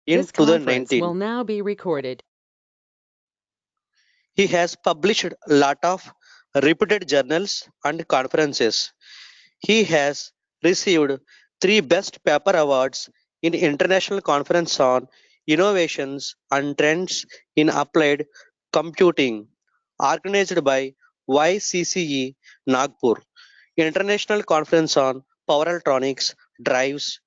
in This conference 2019. will now be recorded. He has published a lot of reputed journals and conferences. He has received three Best Paper Awards in International Conference on Innovations and Trends in Applied Computing, organized by YCCE Nagpur, International Conference on Power Electronics, Drives,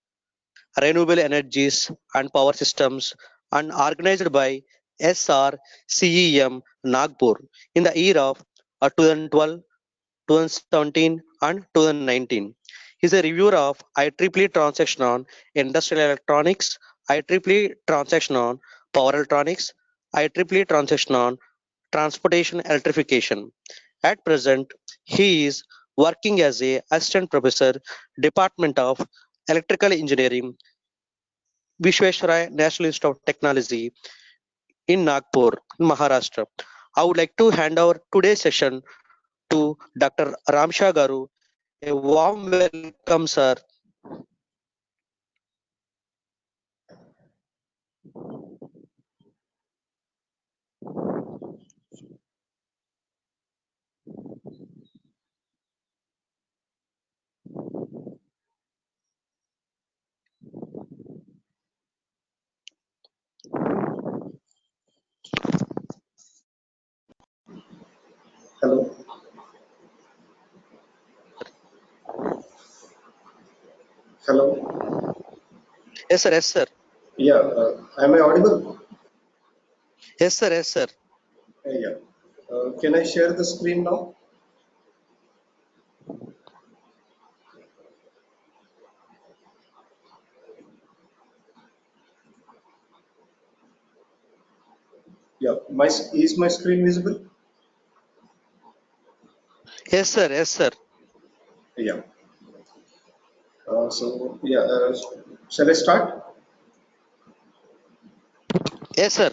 Renewable Energies and Power Systems, and organized by SRCEM Nagpur in the year of 2012, 2017, and 2019. He is a reviewer of IEEE transaction on industrial electronics, IEEE transaction on power electronics, IEEE transaction on transportation electrification. At present, he is working as a assistant professor, Department of Electrical Engineering, Vishwesvaraya National Institute of Technology in Nagpur, Maharashtra. I would like to hand over today's session to Dr. Ramsha Garu. A warm welcome, sir. Hello. Hello. Yes, sir. Yes, sir. Yeah. Am I audible? Yes, sir. Yes, sir. Yeah. Can I share the screen now? Yeah. Is my screen visible? Yes, sir. Yes, sir. Yeah. So yeah. Shall I start? Yes, sir.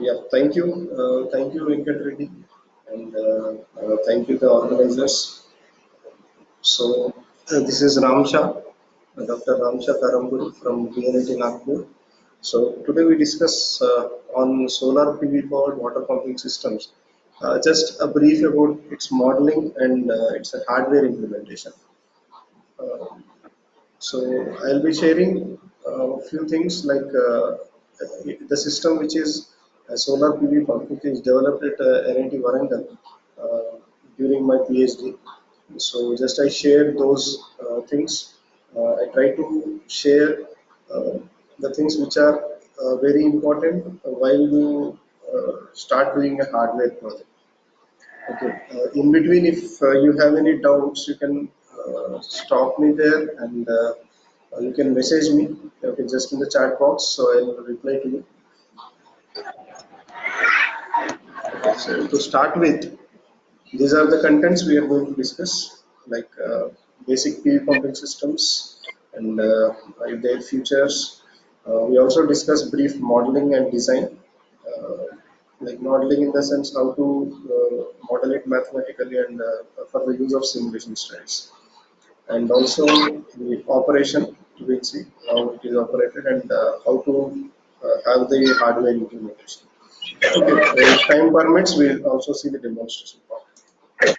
Yeah. Thank you, Venkat Reddy, and thank you the organizers. So this is Ramsha, Dr. Ramsha Karamburi from DNIT Nagpur. So today we discuss on solar PV powered water pumping systems. Just a brief about its modeling and its hardware implementation. Uh, so I'll be sharing a few things like the system which is a solar PV pump which is developed at NIT Warangal during my PhD. So just I shared those things. I try to share uh, the things which are very important while you start doing a hardware project. Okay. In between, if you have any doubts, you can stop me there and you can message me. Okay, just in the chat box, so I'll reply to you. Okay. So to start with, these are the contents we are going to discuss, like basic PV pumping systems and their features. We also discuss brief modeling and design, uh, like modeling in the sense how to model it mathematically and for the use of simulation styles. And also the operation, we'll see how it is operated and how to have the hardware implementation. Okay, if time permits, we'll also see the demonstration part.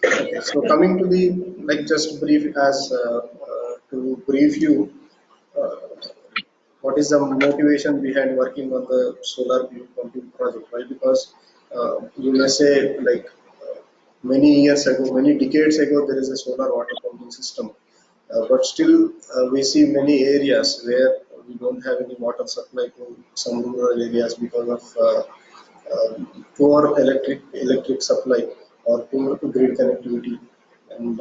Okay, so coming to the like just brief as to brief you, uh, what is the motivation behind working on the solar PV pumping project? Why? Because you may say like many years ago, many decades ago, there is a solar water pumping system, but still we see many areas where we don't have any water supply to some rural areas because of poor electric supply or poor grid connectivity, and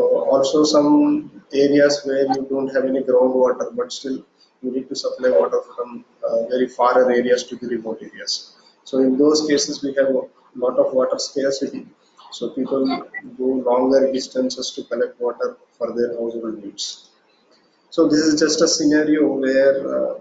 also some areas where you don't have any groundwater, but still you need to supply water from very far areas to the remote areas. So in those cases, we have a lot of water scarcity. So people go longer distances to collect water for their household needs. So this is just a scenario where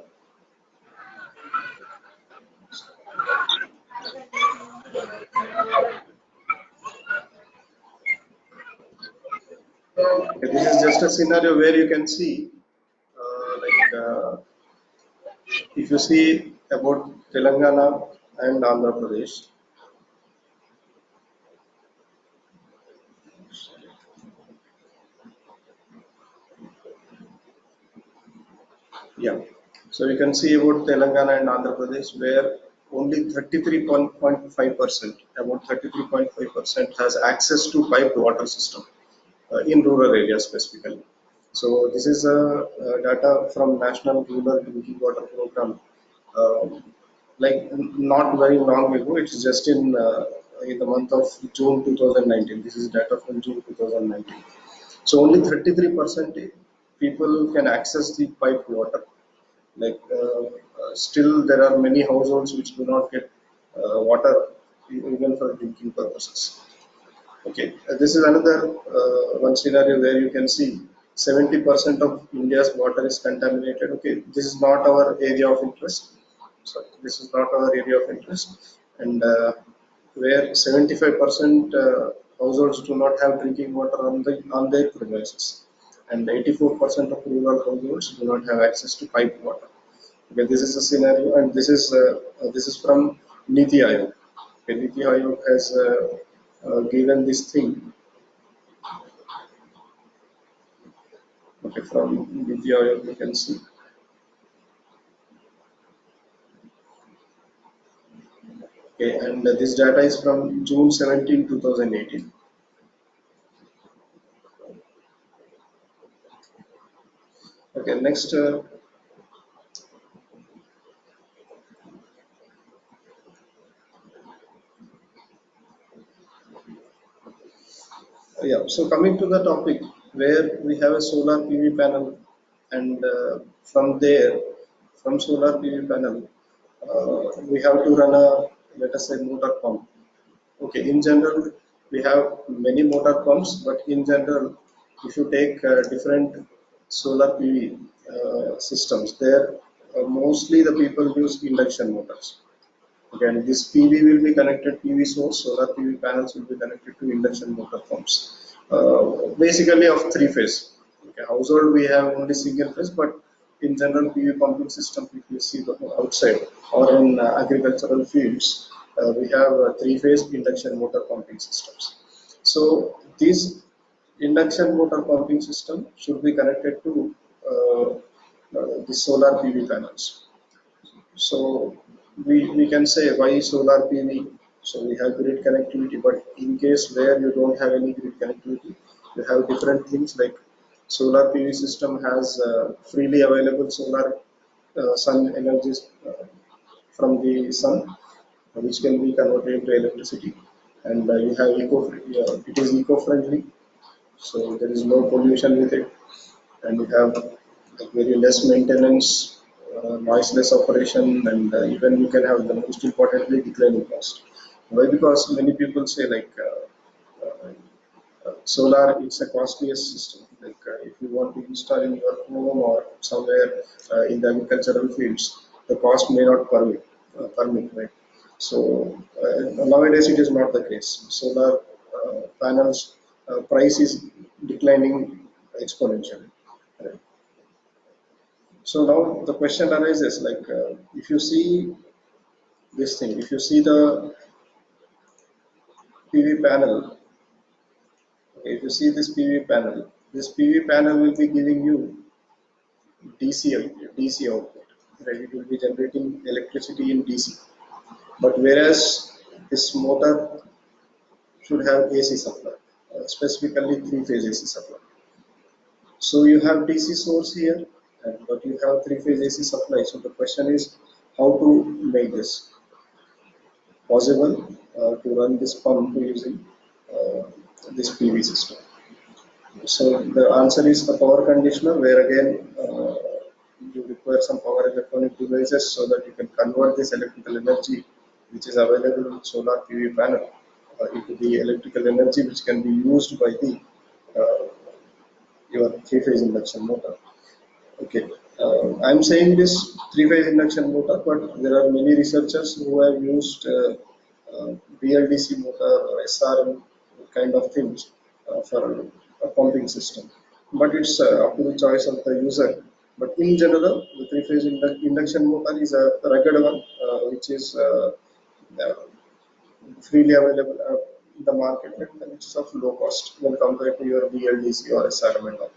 this is just a scenario where you can see if you see about Telangana and Andhra Pradesh, yeah. So you can see about Telangana and Andhra Pradesh where only 33.5%, about 33.5% has access to piped water system in rural areas specifically. So this is data from National Rural Drinking Water Program. Uh, like not very long ago, it's just in the month of June 2019. This is data from June 2019. So only 33% people can access the piped water. Still there are many households which do not get water even for drinking purposes. Okay, this is another one scenario where you can see 70% of India's water is contaminated. Okay, this is not our area of interest. Sorry, this is not our area of interest, and where 75% households do not have drinking water on their premises, and 84% of rural households do not have access to piped water. Okay, this is a scenario, and this is from Niti Aayog. Okay, Niti Aayog has given this thing. Okay, from Niti Aayog you can see. Okay, and this data is from June 17, 2018. Okay, next. Yeah, so coming to the topic where we have a solar PV panel, and from there, from solar PV panel, we have to run a, let us say, motor pump. Okay, in general, we have many motor pumps, but in general, if you take different solar PV systems, there mostly the people use induction motors. Again, this PV will be connected PV source, solar PV panels will be connected to induction motor pumps. Basically of three phase. Okay, household we have only single phase, but in general PV pumping system, if you see the outside or in agricultural fields, we have three phase induction motor pumping systems. So these induction motor pumping system should be connected to the solar PV panels. So we can say why solar PV. So we have grid connectivity, but in case where you don't have any grid connectivity, you have different things like solar PV system has freely available solar sun energies from the sun, which can be converted into electricity, and you have it is eco-friendly, so there is no pollution with it, and you have like very less maintenance, noiseless operation, and even you can have the most importantly declining cost. Why? Because many people say solar it's a costliest system. If you want to install in your home or somewhere in the agricultural fields, the cost may not permit, right? So nowadays it is not the case. Solar panels price is declining exponentially. Right? So now the question arises if you see this thing, if you see the PV panel, okay, if you see this PV panel will be giving you DC output, right? It will be generating electricity in DC. But whereas this motor should have AC supply, specifically three-phase AC supply. So you have DC source here, but you have three-phase AC supply. So the question is how to make this possible to run this pump using uh, this PV system. So the answer is the power conditioner, where again you require some power electronic devices so that you can convert this electrical energy which is available in solar PV panel into the electrical energy which can be used by the uh, your three-phase induction motor. Okay, I'm saying this three-phase induction motor, but there are many researchers who have used BLDC motor or SRM kind of things for a pumping system. But it's up to the choice of the user But in general, the three-phase induction motor is a rugged one, which is uh, freely available in the market, and which is of low cost when compared to your BLDC or SRM and all.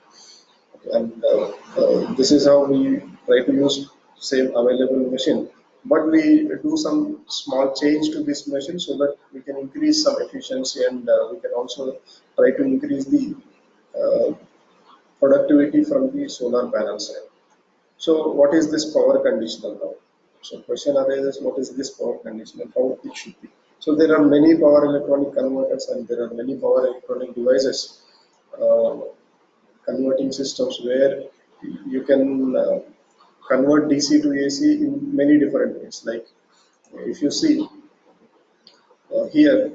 And this is how we try to use same available machine, but we do some small change to this machine so that we can increase some efficiency, and we can also try to increase the uh, productivity from the solar panel side. So what is this power conditioner now? So question arises, what is this power conditioner, how it should be? So there are many power electronic converters, and there are many power electronic devices, uh, converting systems, where you can convert DC to AC in many different ways. Like if you see here,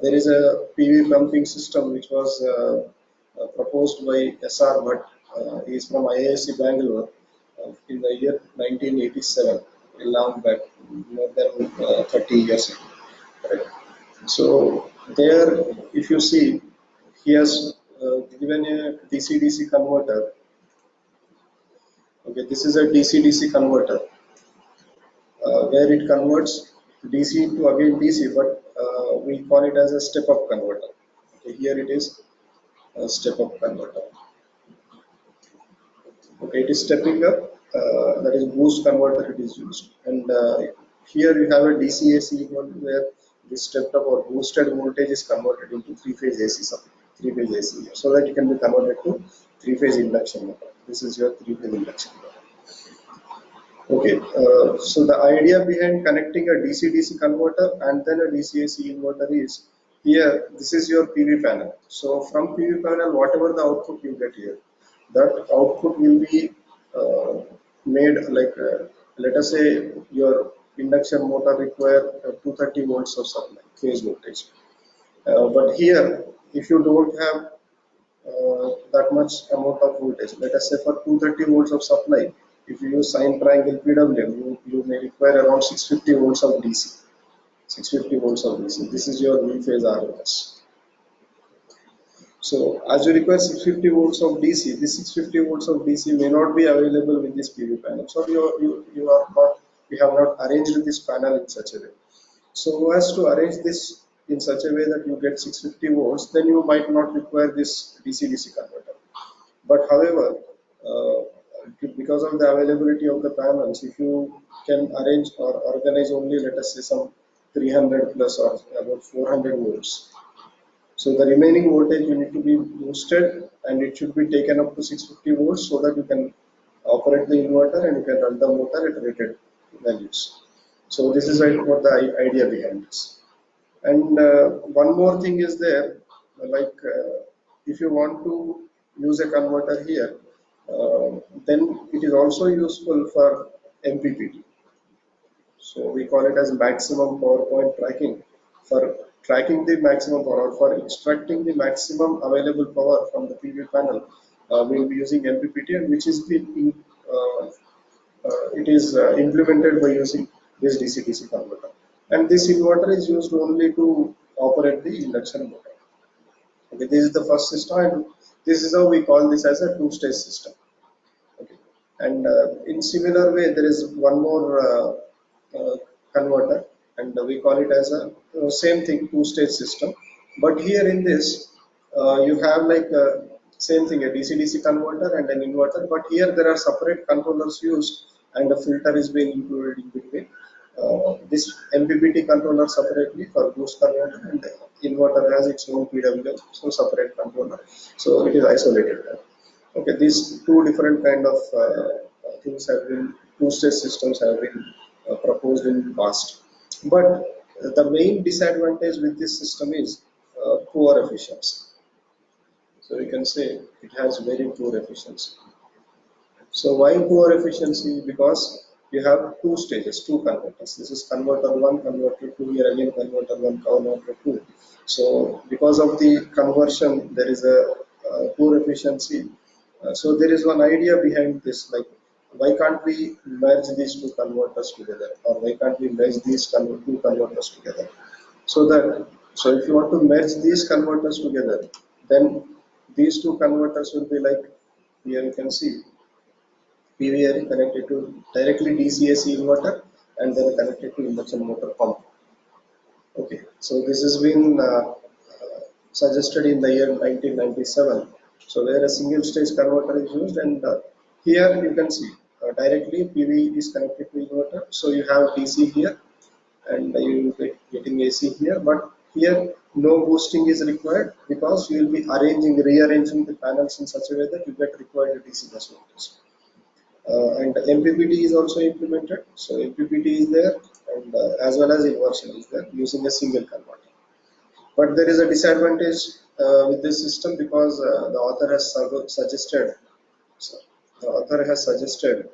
there is a PV pumping system which was proposed by SR Bhatt. He is from IISc Bangalore in the year 1987, a long back, more than 30 years ago. Right? So there, if you see, he has given a DC-DC converter. Okay, this is a DC-DC converter where it converts DC to again DC, but we call it as a step-up converter. Okay, here it is a step-up converter. Okay, it is stepping up. That is boost converter it is used, and here you have a DC-AC inverter where this stepped up or boosted voltage is converted into three-phase AC supply, three-phase AC, so that it can be converted to three-phase induction motor. This is your three-phase induction motor. Okay, so the idea behind connecting a DC-DC converter and then a DC-AC inverter is, here this is your PV panel. So from PV panel, whatever the output you get here, that output will be made like, let us say your induction motor require 230 volts of supply, phase voltage. But here, if you don't have that much amount of voltage. Let us say for 230 volts of supply, if you use sine triangle PWM, you may require around 650 volts of DC. 650 volts of DC. This is your V phase RMS. So as you require 650 volts of DC, this 650 volts of DC may not be available with this PV panel. So you have not arranged this panel in such a way. So as to arrange this in such a way that you get 650 volts, then you might not require this DC-DC converter. But however, uh, because of the availability of the panels, if you can arrange or organize only, let us say, some 300 plus or about 400 volts, so the remaining voltage you need to be boosted, and it should be taken up to 650 volts so that you can operate the inverter and you can run the motor at rated values. So this is what the idea behind this. And one more thing is there, like if you want to use a converter here, then it is also useful for MPPT. So we call it as maximum power point tracking. For tracking the maximum power, or for extracting the maximum available power from the PV panel, we will be using MPPT, and which is it is implemented by using this DC-DC converter. And this inverter is used only to operate the induction motor. Okay, this is the first system, and this is how we call this as a two-stage system. Okay, and in similar way, there is one more converter, and we call it as a same thing, two-stage system. But here in this, you have like same thing, a DC-DC converter and an inverter. But here there are separate controllers used, and a filter is being included in between. This MPPT controller separately for boost converter, and the inverter has its own PWM, so separate controller. So it is isolated. Okay, these two different kind of things have been, two-stage systems have been proposed in the past. But the main disadvantage with this system is poor efficiency. So you can say it has very poor efficiency. So why poor efficiency? Because you have two stages, two converters. This is converter 1, converter 2, here again converter 1, converter 2. So because of the conversion, there is a poor efficiency. So there is one idea behind this, like why can't we merge these two converters together, or why can't we merge these two converters together? So if you want to merge these converters together, then these two converters will be like, here you can see, PV array connected to directly DC-AC inverter and then connected to induction motor pump. Okay, so this has been suggested in the year 1997. So where a single stage converter is used, and here you can see directly PV is connected to inverter. So you have DC here and you getting AC here, but here no boosting is required because you will be rearranging the panels in such a way that you get required DC bus voltage. And MPPT is also implemented. So MPPT is there, and as well as inversion is there using a single converter. But there is a disadvantage with this system because the author has suggested, so the author has suggested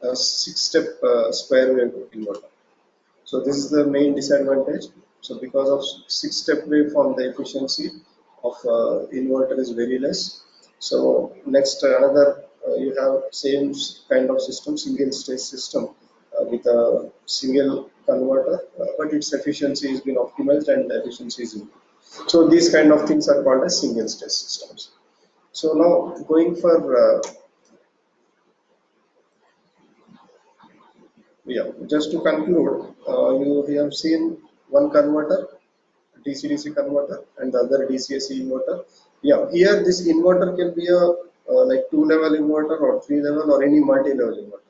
a six-step square wave inverter. So this is the main disadvantage. So because of six-step waveform, the efficiency of inverter is very less. So next another you have same kind of system, single stage system with a single converter, but its efficiency has been optimized and the efficiency is improved. So these kind of things are called as single stage systems. So now going for yeah, just to conclude, you have seen one converter, DC-DC converter, and the other DC-AC inverter. Yeah, here this inverter can be a like two-level inverter or three-level or any multi-level inverter.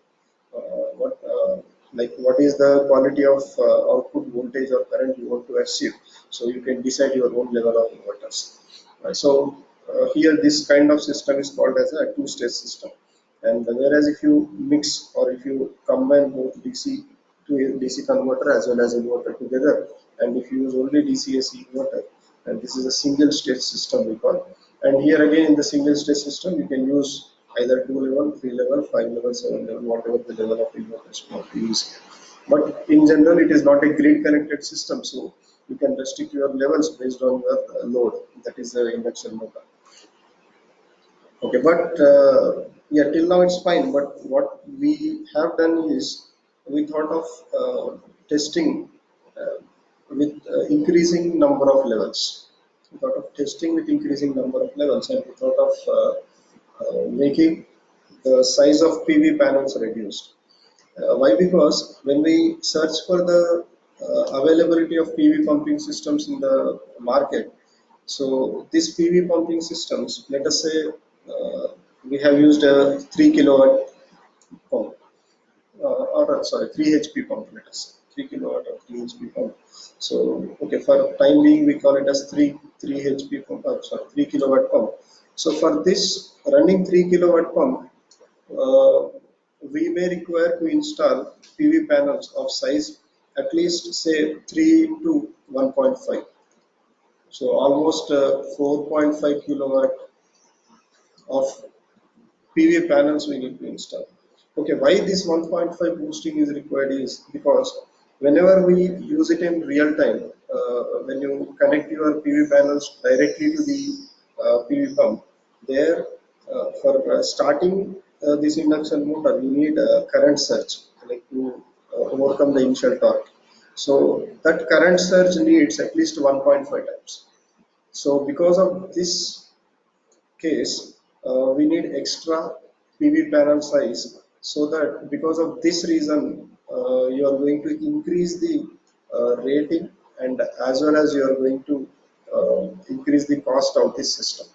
What is the quality of output voltage or current you want to achieve? So you can decide your own level of inverters. Here this kind of system is called as a two-stage system. And whereas if you mix or if you combine both DC to DC converter as well as inverter together, and if you use only DC-AC inverter, and this is a single stage system we call. And here again in the single stage system, you can use either 2 level, 3 level, 5 level, 7 level, whatever the level of inverters you want to use here. But in general, it is not a grid connected system, so you can restrict your levels based on your load, that is the induction motor. Okay, but yeah, till now it's fine. But what we have done is we thought of testing uh, with increasing number of levels. We thought of testing with increasing number of levels, and we thought of making the size of PV panels reduced. Why? Because when we search for the availability of PV pumping systems in the market, so these PV pumping systems, let us say we have used a 3 kilowatt pump, or sorry, 3 HP pump, let us say 3 kilowatt or 3 HP pump. So, okay, for time being, we call it as 3 HP pump, sorry, 3 kilowatt pump. So, for this running 3 kilowatt pump, uh, we may require to install PV panels of size at least say 3 to 1.5. So almost 4.5 kilowatt of PV panels we need to install. Okay, why this 1.5 boosting is required is because whenever we use it in real time, when you connect your PV panels directly to the PV pump, there for starting this induction motor, you need a current surge like to overcome the initial torque. So that current surge needs at least 1.5 times. So because of this case, we need extra PV panel size so that because of this reason, you are going to increase the rating and as well as you are going to increase the cost of this system.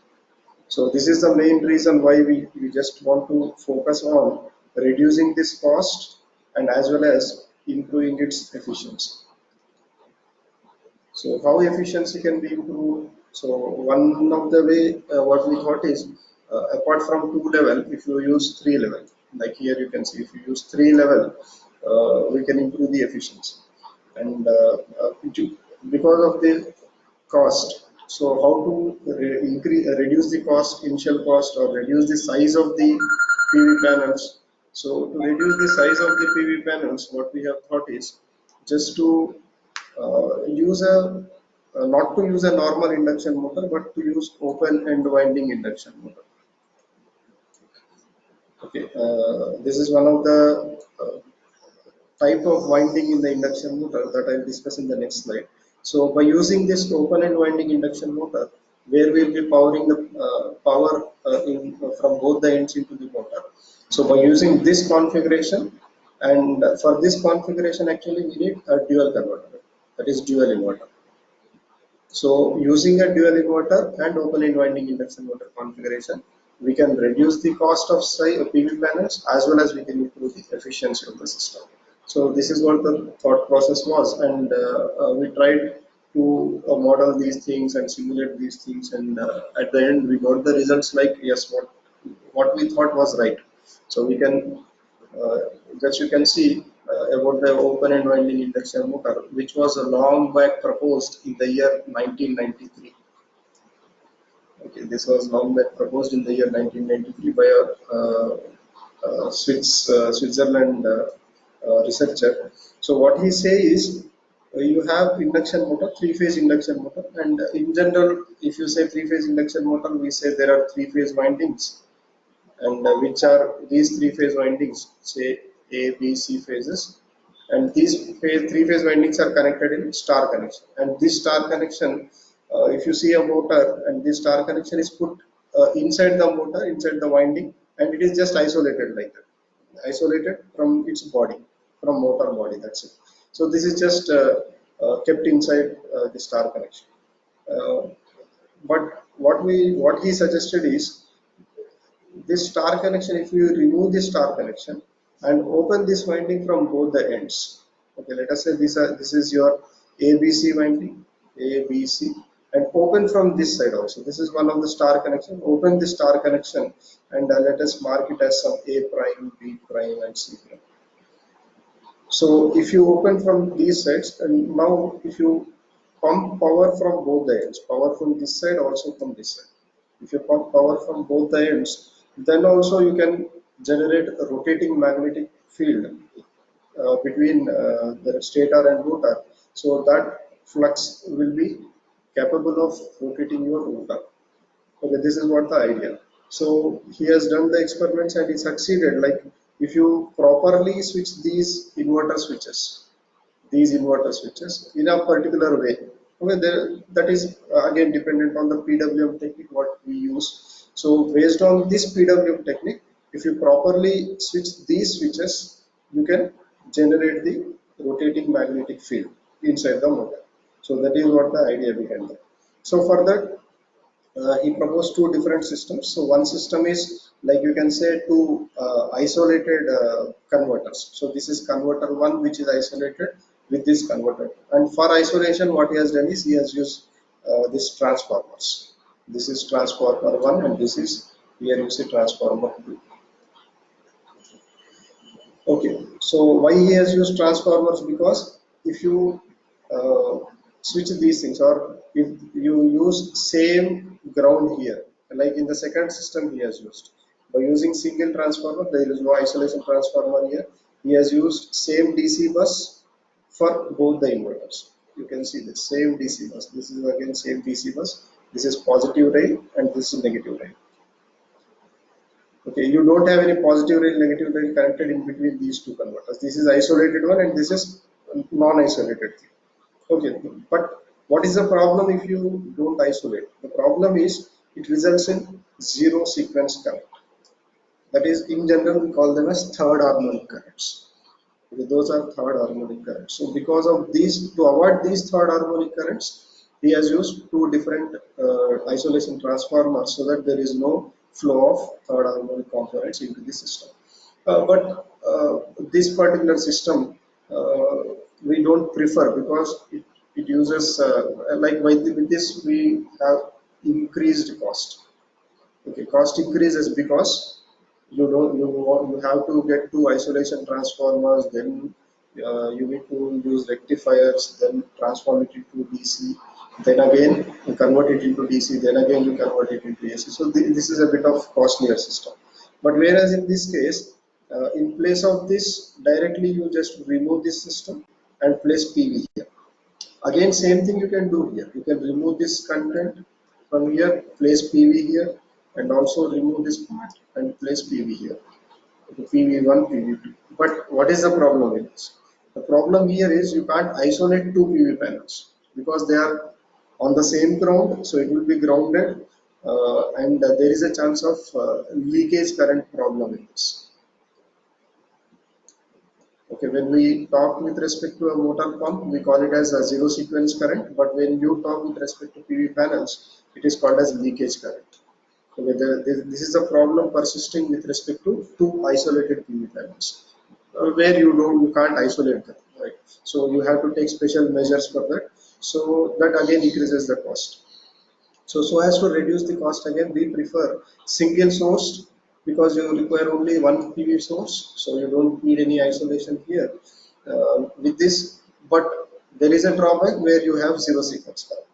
So this is the main reason why we just want to focus on reducing this cost and as well as improving its efficiency. So how efficiency can be improved? So one of the way what we thought is apart from two level, if you use three level, like here you can see if you use three level, we can improve the efficiency. And because of the cost, so how to reduce the cost, initial cost, or reduce the size of the PV panels. So to reduce the size of the PV panels, what we have thought is just to use a not to use a normal induction motor, but to use open end winding induction motor. Okay, this is one of the type of winding in the induction motor that I'll discuss in the next slide. So by using this open end winding induction motor, where we'll be powering the power from both the ends into the motor. So by using this configuration, and for this configuration actually we need a dual converter, that is dual inverter. So using a dual inverter and open end winding induction motor configuration, we can reduce the cost of say PV panels as well as we can improve the efficiency of the system. So this is what the thought process was, and we tried to model these things and simulate these things, and at the end we got the results like yes, what we thought was right. So we can uh, just you can see about the open and winding induction motor, which was a long back proposed in the year 1993. Okay, this was long back proposed in the year 1993 by a Switzerland researcher. So what he says is you have induction motor, three-phase induction motor, and in general, if you say three-phase induction motor, we say there are three-phase windings, and which are these three-phase windings, say A, B, C phases, and these three-phase windings are connected in star connection. And this star connection, if you see a motor, and this star connection is put inside the motor, inside the winding, and it is just isolated like that, isolated from its body, from motor body. That's it. So this is just kept inside the star connection. Uh, but what he suggested is this star connection, if you remove this star connection and open this winding from both the ends, okay, let us say this is your ABC winding, ABC, and open from this side also, this is one of the star connection, open the star connection, and let us mark it as some A prime, B prime, and C prime. So if you open from these sides, and now if you pump power from both the ends, power from this side also from this side, if you pump power from both the ends, then also you can generate a rotating magnetic field between the stator and rotor, so that flux will be capable of rotating your rotor. Okay, this is what the idea. So he has done the experiments and he succeeded. Like if you properly switch these inverter switches in a particular way. Okay, that is again dependent on the PWM technique what we use. So based on this PWM technique, if you properly switch these switches, you can generate the rotating magnetic field inside the motor. So that is what the idea behind that. So for that, he proposed two different systems. So one system is like you can say two isolated converters. So this is converter one, which is isolated with this converter. And for isolation, what he has done is he has used this transformers. This is transformer one, and this is here you see transformer two. Okay, so why he has used transformers? Because if you uh, switch these things, or if you use same ground here, like in the second system he has used, by using single transformer, there is no isolation transformer here. He has used same DC bus for both the inverters. You can see the same DC bus. This is again same DC bus. This is positive rail and this is negative rail. Okay, you don't have any positive rail, negative rail connected in between these two converters. This is isolated one and this is non-isolated. Okay, but what is the problem if you don't isolate? The problem is it results in zero sequence current. That is, in general, we call them as third harmonic currents. Okay, those are third harmonic currents. So because of these, to avoid these third harmonic currents, he has used two different isolation transformers so that there is no flow of third harmonic components into the system. But this particular system we don't prefer because it uses like with this we have increased cost. Okay, cost increases because you have to get two isolation transformers, then you need to use rectifiers, then transform it into DC, then again you convert it into DC, then again you convert it into AC. So this is a bit of costlier system. But whereas in this case, in place of this, directly you just remove this system and place PV here. Again, same thing you can do here. You can remove this content from here, place PV here, and also remove this part and place PV here. PV1, PV2. But what is the problem with this? The problem here is you can't isolate two PV panels because they are on the same ground, so it will be grounded, and there is a chance of leakage current problem in this. Okay, when we talk with respect to a motor pump, we call it as a zero sequence current, but when you talk with respect to PV panels, it is called as leakage current. Okay, this is a problem persisting with respect to two isolated PV panels, where you can't isolate them, right? So you have to take special measures for that. So that again increases the cost. So as to reduce the cost again, we prefer single sourced because you require only one PV source, so you don't need any isolation here. With this, but there is a drawback where you have zero sequence current.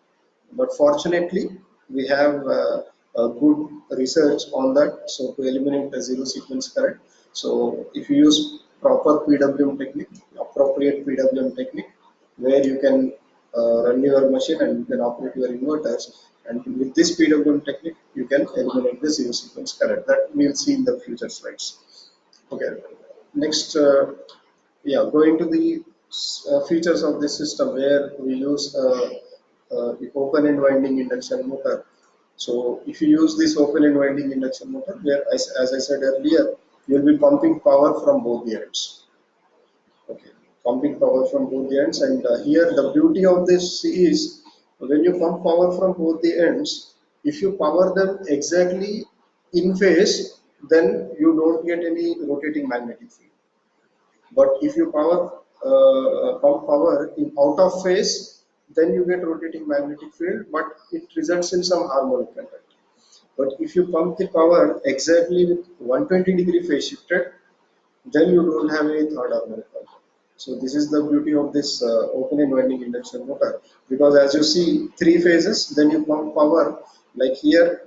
But fortunately, we have a good research on that. So to eliminate the zero sequence current, so if you use proper PWM technique, appropriate PWM technique, where you can run your machine and you can operate your inverters, and with this PWM technique, you can eliminate the zero sequence current. That we'll see in the future slides. Okay. Next, going to the features of this system where we use the open end winding induction motor. So if you use this open end winding induction motor, where as I said earlier, you will be pumping power from both the ends. Okay, pumping power from both the ends, and here the beauty of this is when you pump power from both the ends, if you power them exactly in phase, then you don't get any rotating magnetic field. But if you pump power in out of phase, then you get rotating magnetic field, but it results in some harmonic content. But if you pump the power exactly with 120-degree phase shifted, then you don't have any third harmonic content. So this is the beauty of this open and winding induction motor, because as you see three phases, then you pump power like here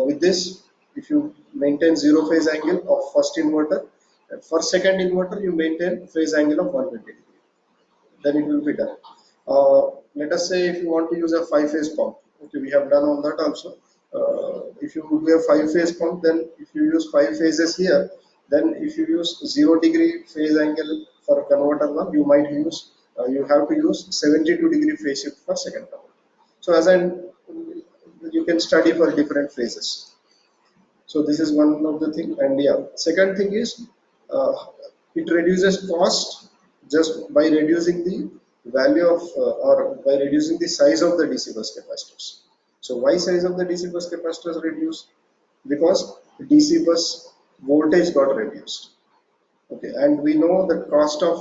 with this. If you maintain zero phase angle of first inverter, and for second inverter you maintain phase angle of 120 degree, then it will be done. Let us say if you want to use a five-phase pump, okay, we have done on that also. If you do a five-phase pump, then if you use five phases here, then if you use 0 degree phase angle for converter one, you have to use 72-degree phase shift for second converter. So you can study for different phases. So this is one of the thing, and yeah, second thing is uh, it reduces cost just by reducing the value of or by reducing the size of the DC bus capacitors. So why size of the DC bus capacitors reduced? Because DC bus voltage got reduced. Okay, and we know that cost of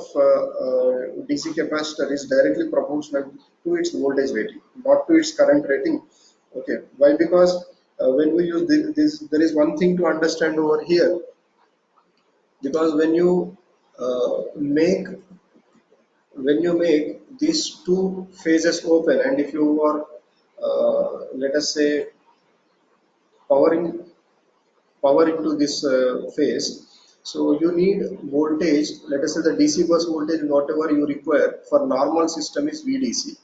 DC capacitor is directly proportional to its voltage rating, not to its current rating. Okay, why? Because when we use this, there is one thing to understand over here. Because make when you make these two phases open, and if you are let us say powering power into this phase. So you need voltage, let us say the DC bus voltage, whatever you require for normal system is VDC.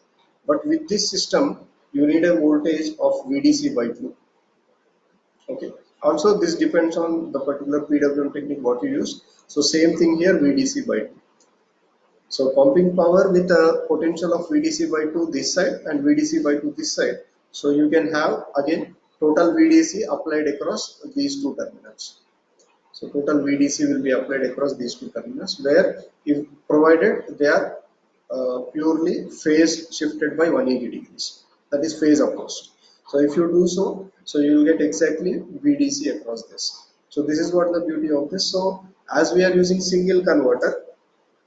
But with this system, you need a voltage of VDC by 2. Okay. Also, this depends on the particular PWM technique what you use. So same thing here, VDC by 2. So pumping power with a potential of VDC by 2 this side and VDC by 2 this side. So you can have again total VDC applied across these two terminals. So total VDC will be applied across these two terminals, where if provided they are purely phase shifted by 180 degrees. That is phase opposed. So if you do so, so you will get exactly VDC across this. So this is what the beauty of this. So as we are using single converter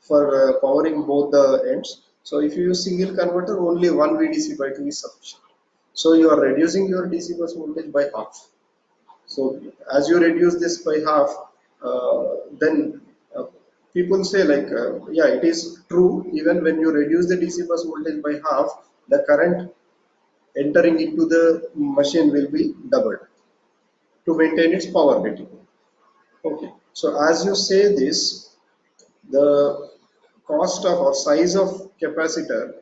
for powering both the ends. So if you use single converter, only one VDC by 2 is sufficient. So you are reducing your DC bus voltage by half. So as you reduce this by half, then people say like, yeah, it is true. Even when you reduce the DC bus voltage by half, the current entering into the machine will be doubled to maintain its power rating. Okay. So as you say this, the cost of or size of capacitor,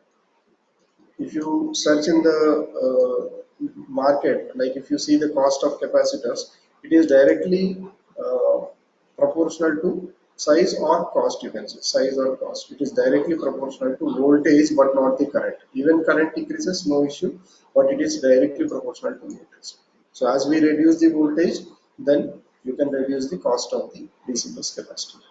if you search in the market, like if you see the cost of capacitors, it is directly uh, proportional to size or cost. You can say size or cost, it is directly proportional to voltage but not the current. Even current increases, no issue, but it is directly proportional to voltage. So as we reduce the voltage, then you can reduce the cost of the DC bus capacitor.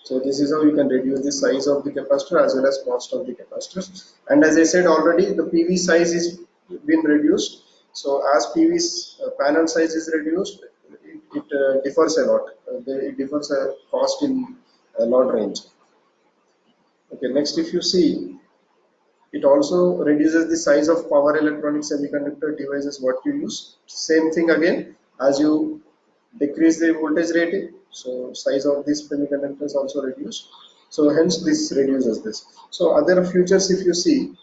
So this is how you can reduce the size of the capacitor as well as cost of the capacitor. And as I said already, the PV size is been reduced. So as PV's panel size is reduced, it differs a lot. It differs a cost in a lot range. Okay, next if you see, it also reduces the size of power electronic semiconductor devices what you use. Same thing again, as you decrease the voltage rating, so size of these semiconductors also reduce. So hence this reduces this. So other features if you see,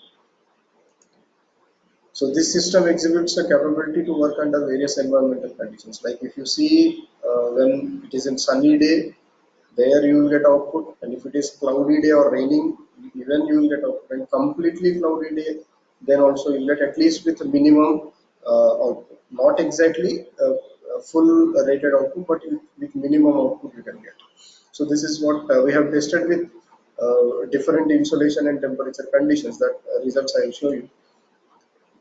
so this system exhibits a capability to work under various environmental conditions. Like if you see when it is in sunny day, there you will get output, and if it is cloudy day or raining, even you will get output. And completely cloudy day, then also you will get at least with a minimum output. Not exactly full rated output, but with minimum output you can get. So this is what we have tested with different insolation and temperature conditions. That results I will show you.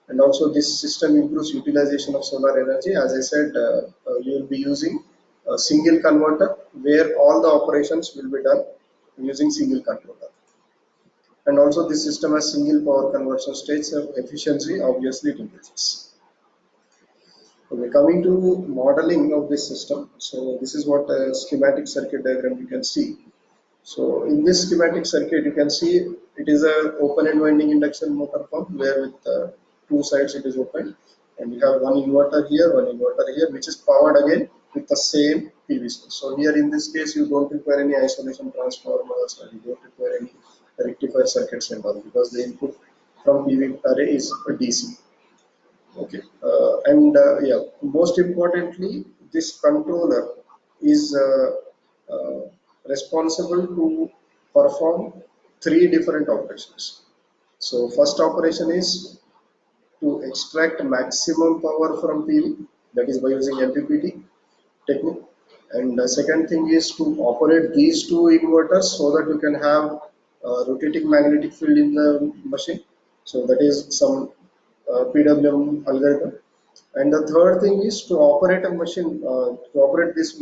And also this system improves utilization of solar energy. As I said, you will be using a single converter where all the operations will be done using single controller. And also this system has single power conversion stage, so efficiency obviously it increases. Okay, coming to modeling of this system. So this is what a schematic circuit diagram you can see. So in this schematic circuit, you can see it is a open and winding induction motor pump where with two sides it is open, and you have one inverter here, one inverter here, which is powered again with the same PV source. So here in this case, you don't require any isolation transformers, or you don't require any rectifier circuits and all, because the input from PV array is a DC. Okay, and yeah, most importantly, this controller is responsible to perform three different operations. So first operation is to extract maximum power from PV, that is by using MPPT technique. And the second thing is to operate these two inverters so that you can have rotating magnetic field in the machine. So that is some PWM algorithm. And the third thing is to operate a machine, to operate this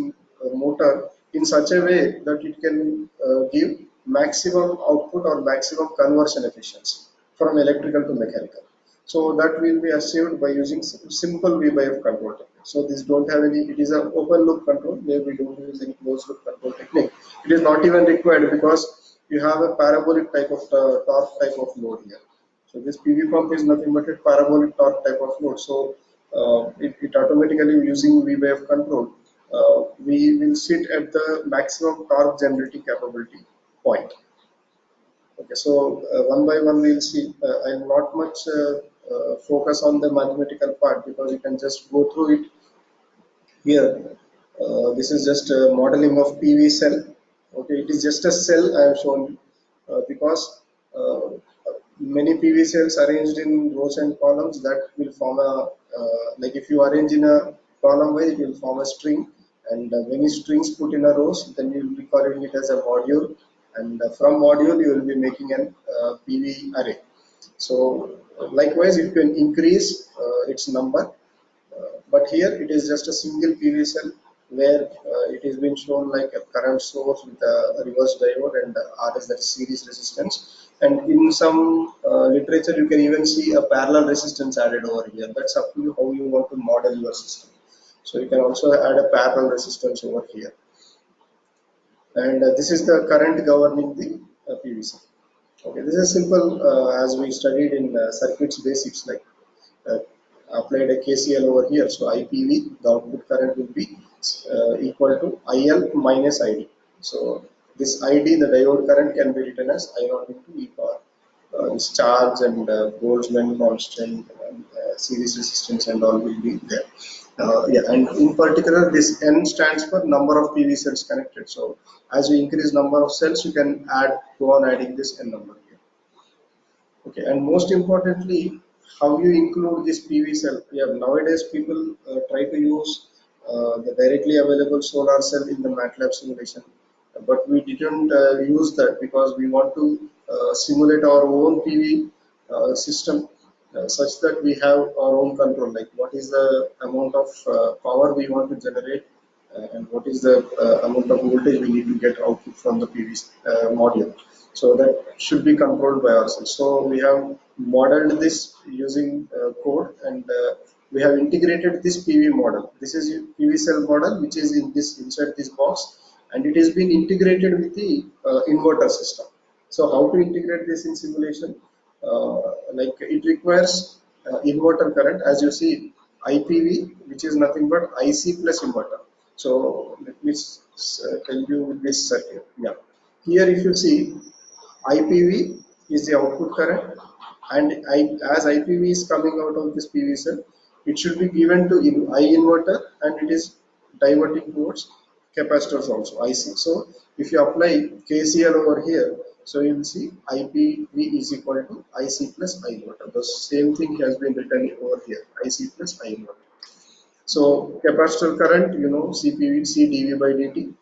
motor in such a way that it can give maximum output or maximum conversion efficiency from electrical to mechanical. So that will be achieved by using simple V/F control technique. So this don't have any, it is an open loop control where we don't use any closed loop control technique. It is not even required because you have a parabolic type of torque type of load here. So this PV pump is nothing but a parabolic torque type of load. So it automatically using V/F control, we will sit at the maximum torque generating capability point. Okay, so one by one we'll see. I'll not much focus on the mathematical part because you can just go through it here. This is just a modeling of PV cell. Okay, it is just a cell I have shown you because many PV cells arranged in rows and columns that will form a like if you arrange in a column wise, it will form a string, and many strings put in a rows, then you will be calling it as a module, and from module you will be making an PV array. So likewise, you can increase its number, but here it is just a single PV cell where it has been shown like a current source with a reverse diode and RS, that is series resistance. And in some literature, you can even see a parallel resistance added over here. That's up to you how you want to model your system. So you can also add a parallel resistance over here. And this is the current governing the PV cell. Okay, this is simple as we studied in circuits basics, like uh, applied a KCL over here. So IPV, the output current will be equal to IL minus ID. So this ID, the diode current, can be written as I0 into E power. This charge and Boltzmann constant and series resistance and all will be there. Yeah, and in particular, this N stands for number of PV cells connected. So as you increase number of cells, you can go on adding this N number here. Okay, and most importantly, how you include this PV cell. Yeah, nowadays people try to use the directly available solar cell in the MATLAB simulation, but we didn't use that because we want to simulate our own PV system such that we have our own control, like what is the amount of power we want to generate and what is the amount of voltage we need to get output from the PV module. So that should be controlled by ourselves. So we have modeled this using code, and we have integrated this PV model. This is PV cell model which is in this inside this box, and it is being integrated with the inverter system. So how to integrate this in simulation? Like it requires inverter current. As you see, IPV, which is nothing but IC plus inverter. So let me tell you this circuit. Yeah, here if you see, IPV is the output current, and as IPV is coming out of this PV cell, it should be given to I inverter, and it is diverting towards capacitors also, IC. So if you apply KCL over here, so you will see IPV is equal to IC plus I inverter. The same thing has been written over here, IC plus I inverter. So capacitor current, you know, CPV, C dV by dt.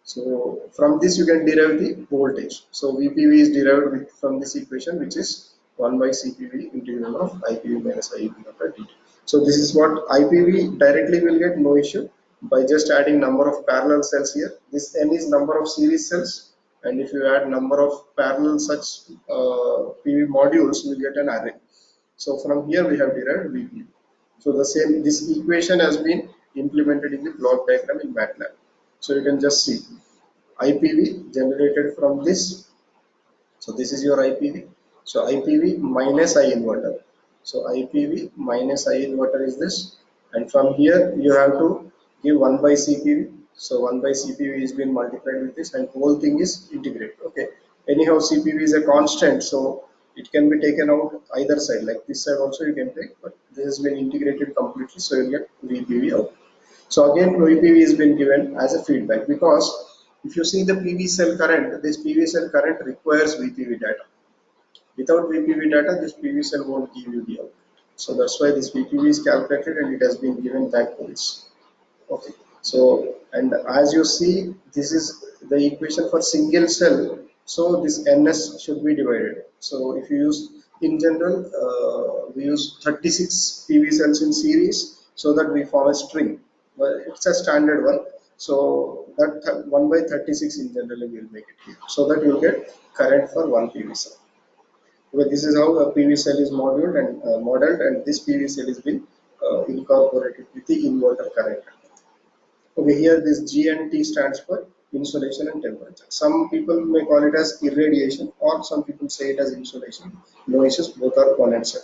So from this you can derive the voltage. So VPV is derived from this equation, which is 1 by CPV integral of IPV minus IEV by dt. So this is what IPV directly will get, no issue, by just adding number of parallel cells here. This N is number of series cells, and if you add number of parallel such PV modules, you will get an array. So from here we have derived VPV. So the same, this equation has been implemented in the block diagram in MATLAB. So you can just see IPV generated from this. So this is your IPV. So IPV minus I inverter. So IPV minus I inverter is this. And from here you have to give 1 by CPV. So 1 by CPV is been multiplied with this, and whole thing is integrated. Okay. Anyhow, CPV is a constant, so it can be taken out either side. Like this side also you can take, but this has been integrated completely, so you get VPV out. So again, VPV has been given as a feedback, because if you see the PV cell current, this PV cell current requires VPV data. Without VPV data, this PV cell won't give you the output. So that's why this VPV is calculated and it has been given back to this. Okay. So, and as you see, this is the equation for single cell. So this NS should be divided. So if you use, in general, we use 36 PV cells in series so that we form a string. Well, it's a standard one. So that 1 by 36 in general will make it here. So that you'll get current for one PV cell. Okay, this is how a PV cell is modeled, and this PV cell is been incorporated with the inverter current. Okay, here this G and T stands for insolation and temperature. Some people may call it as irradiation, or some people say it as insolation. No issues, both are condenser.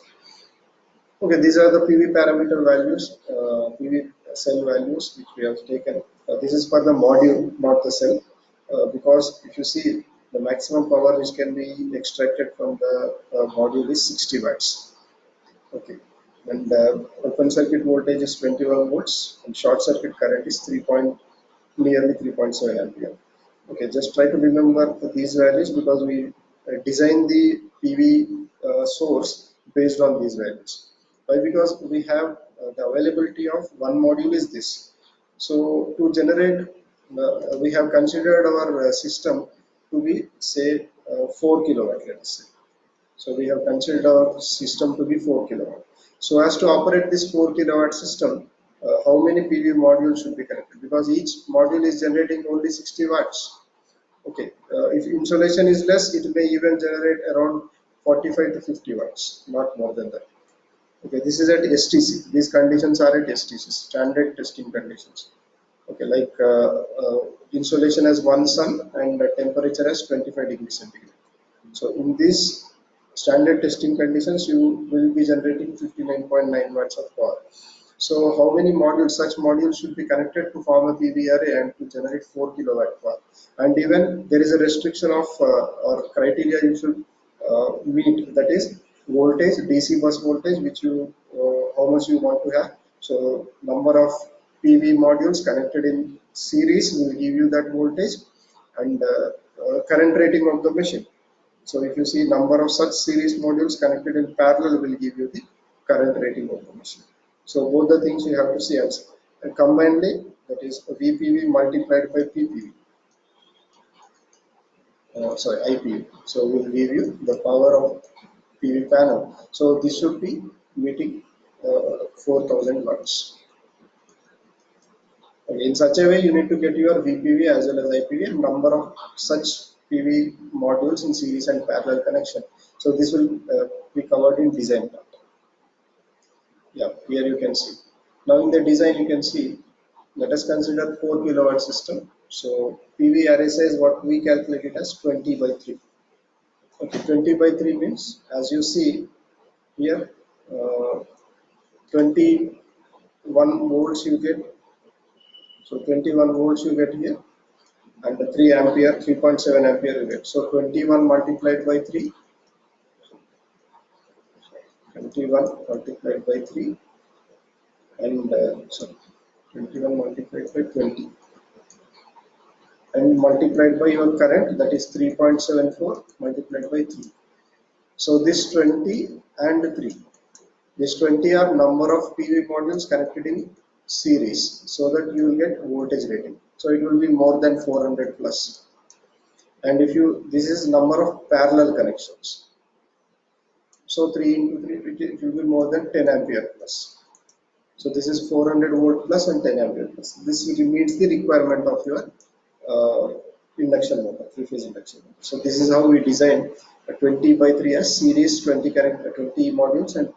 Okay, these are the PV parameter values, PV cell values which we have taken. This is for the module, not the cell, because if you see, the maximum power which can be extracted from the module is 60 watts. Okay, and open circuit voltage is 21 volts, and short circuit current is nearly 3.7 ampere. Okay, just try to remember these values, because we design the PV source based on these values. Why? Because we have the availability of one module is this. So to generate, we have considered our system to be, say, 4 kilowatt, let us say. So we have considered our system to be 4 kilowatt. So as to operate this 4 kilowatt system, how many PV modules should be connected? Because each module is generating only 60 watts. Okay, if insolation is less, it may even generate around 45 to 50 watts, not more than that. Okay, this is at STC. These conditions are at STC, standard testing conditions. Okay, like insolation has 1 sun and temperature as 25 degrees centigrade. So in these standard testing conditions, you will be generating 59.9 watts of power. So how many modules, such modules should be connected to form a PV array and to generate 4 kilowatt power? And even there is a restriction of or criteria you should meet, that is voltage, DC bus voltage, which you how much you want to have. So number of PV modules connected in series will give you that voltage, and current rating of the machine. So if you see number of such series modules connected in parallel will give you the current rating of the machine. So both the things you have to see, and combinedly, that is VPV multiplied by PPV. Sorry, IPV. So will give you the power of PV panel. So this should be meeting 4000 watts. Okay, in such a way, you need to get your VPV as well as IPV and number of such PV modules in series and parallel connection. So this will be covered in design part. Yeah, here you can see. Now in the design you can see, let us consider 4 kilowatt system. So PV array size what we calculate it as 20 by 3. Okay, 20 by 3 means as you see here, 21 volts you get. So 21 volts you get here and the 3 ampere, 3.7 ampere you get. So 21 multiplied by 3, 21 multiplied by 3 and sorry, 21 multiplied by 20 and multiplied by your current, that is 3.74 multiplied by 3. So this 20 and 3. This 20 are number of PV modules connected in series so that you will get voltage rating. So it will be more than 400 plus. And if you, this is number of parallel connections. So 3 into 3, it will be more than 10 ampere plus. So this is 400 volt plus and 10 ampere plus. This meets the requirement of your induction motor, three-phase induction motor. So this is how we design a 20 by 3 as series 20 20 modules and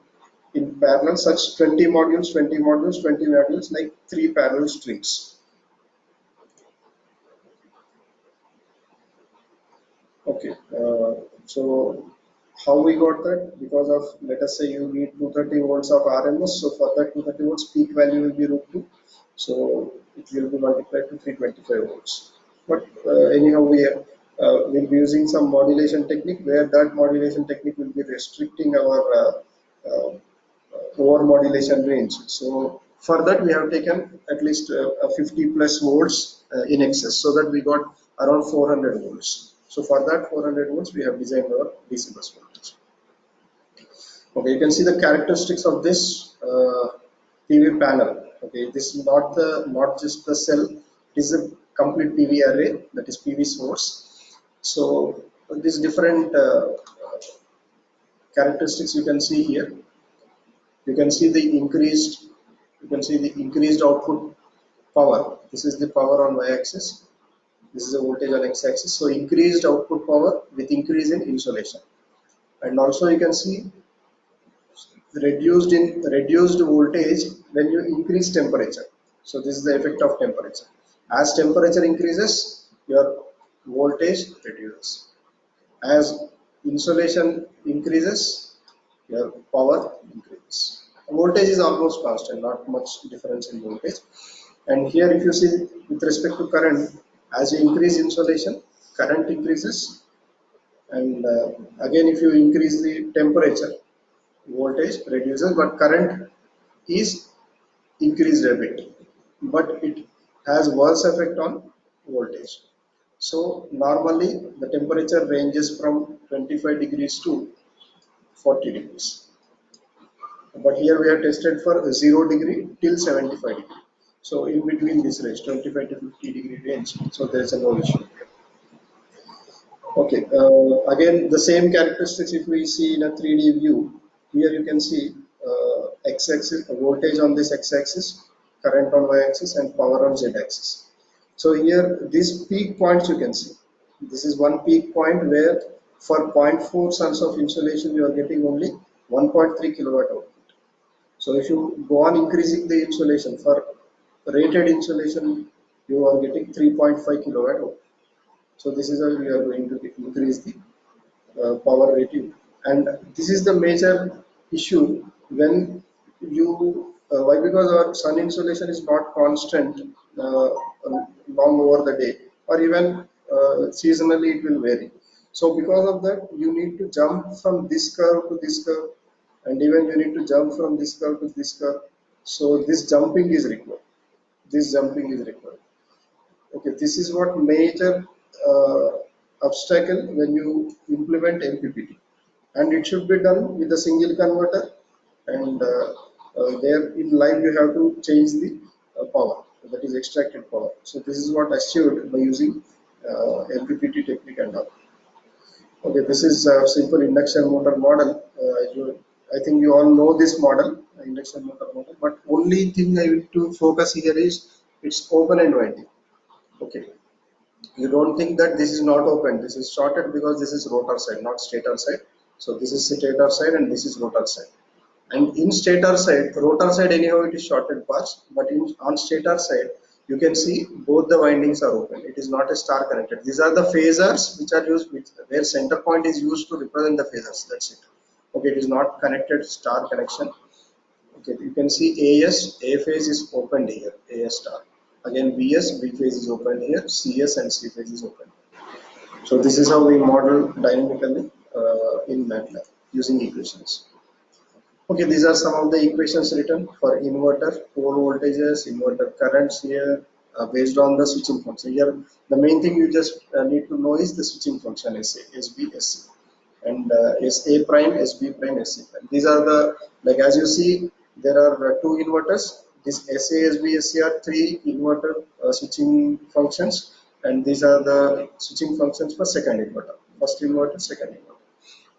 in parallel such 20 modules, 20 modules, 20 modules like 3 parallel strings. Okay, so how we got that? Because of, let us say you need 230 volts of RMS, so for that 230 volts peak value will be root 2, so it will be multiplied to 325 volts. But anyhow, will be using some modulation technique where that modulation technique will be restricting our over modulation range. So for that we have taken at least 50 plus volts in excess, so that we got around 400 volts. So for that 400 volts we have designed our DC bus voltage. Okay, you can see the characteristics of this PV panel. Okay, this is not just the cell, it is a complete PV array, that is PV source. So these different characteristics you can see here. You can see the increased output power. This is the power on y-axis. This is the voltage on x-axis. So increased output power with increase in insulation. And also you can see reduced voltage when you increase temperature. So this is the effect of temperature. As temperature increases, your voltage reduces. As insulation increases, your power increases. Voltage is almost constant, not much difference in voltage. And here if you see with respect to current, as you increase insulation, current increases, and again if you increase the temperature, voltage reduces, but current is increased a bit, but it has worse effect on voltage. So normally the temperature ranges from 25 degrees to 40 degrees. But here we have tested for 0 degree till 75 degree. So in between this range, 25 to 50 degree range, so there is a no issue. Okay, again the same characteristics if we see in a 3D view, here you can see x-axis, voltage on this x-axis, current on y-axis and power on z-axis. So here these peak points you can see. This is one peak point where for 0.4 tons of insulation you are getting only 1.3 kilowatt output. So if you go on increasing the insulation, for rated insulation you are getting 3.5 kilowatt output. So this is how we are going to increase the power rating, and this is the major issue when you why, because our sun insolation is not constant long over the day, or even seasonally it will vary. So because of that you need to jump from this curve to this curve, and even you need to jump from this curve to this curve. So this jumping is required, this jumping is required. Okay, this is what major uh, obstacle when you implement MPPT, and it should be done with a single converter, and there in live you have to change the power, that is extracted power. So this is what achieved by using MPPT technique and all. Okay, this is a simple induction motor model. I think you all know this model, induction motor model. But only thing I want to focus here is It's open and winding. Okay, you don't think that this is not open, this is shorted because this is rotor side, not stator side. So this is stator side and this is rotor side. And in stator side, rotor side anyhow it is shorted parts, but on stator side, you can see both the windings are open. It is not a star connected. These are the phasors which are used, where center point is used to represent the phasors. That's it. Okay, it is not connected star connection. Okay, you can see AS, A phase is opened here, AS star. Again BS, B phase is open here, CS and C phase is open. So this is how we model dynamically in MATLAB using equations. Okay, these are some of the equations written for inverter, pole voltages, inverter currents here based on the switching function. Here, the main thing you just need to know is the switching function SA, SB, SC, and SA prime, SB prime, SC prime. These are the, like as you see, there are two inverters. This SA, SB, SC are three inverter switching functions, and these are the switching functions for second inverter. First inverter, second inverter.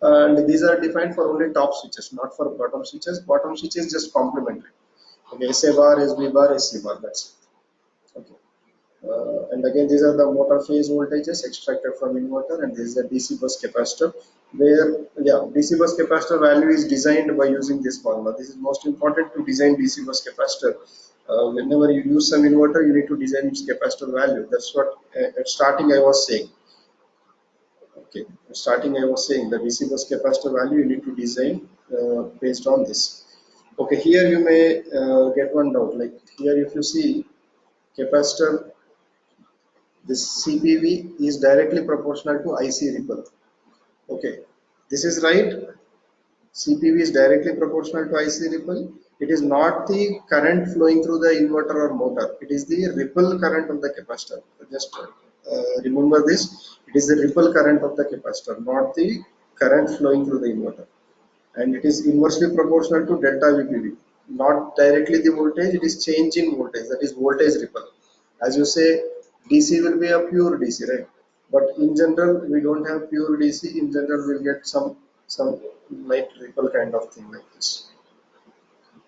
And these are defined for only top switches, not for bottom switches. Bottom switches just complementary. Okay, SA bar, SB bar, SC bar. That's it. Okay. And again, these are the motor phase voltages extracted from inverter, and this is the DC bus capacitor. Where, yeah, DC bus capacitor value is designed by using this formula. This is most important to design DC bus capacitor. Whenever you use some inverter, you need to design its capacitor value. That's what at starting I was saying. Okay, starting I was saying the DC bus capacitor value you need to design based on this. Okay, here you may get one doubt. Like here, if you see capacitor, this CPV is directly proportional to IC ripple. Okay, this is right. CPV is directly proportional to IC ripple. It is not the current flowing through the inverter or motor. It is the ripple current of the capacitor. Just remember this. It is the ripple current of the capacitor, not the current flowing through the inverter. And it is inversely proportional to delta VPV. Not directly the voltage, it is change in voltage. That is voltage ripple. As you say, DC will be a pure DC, right? But in general, we don't have pure DC. In general, we'll get some light ripple kind of thing like this.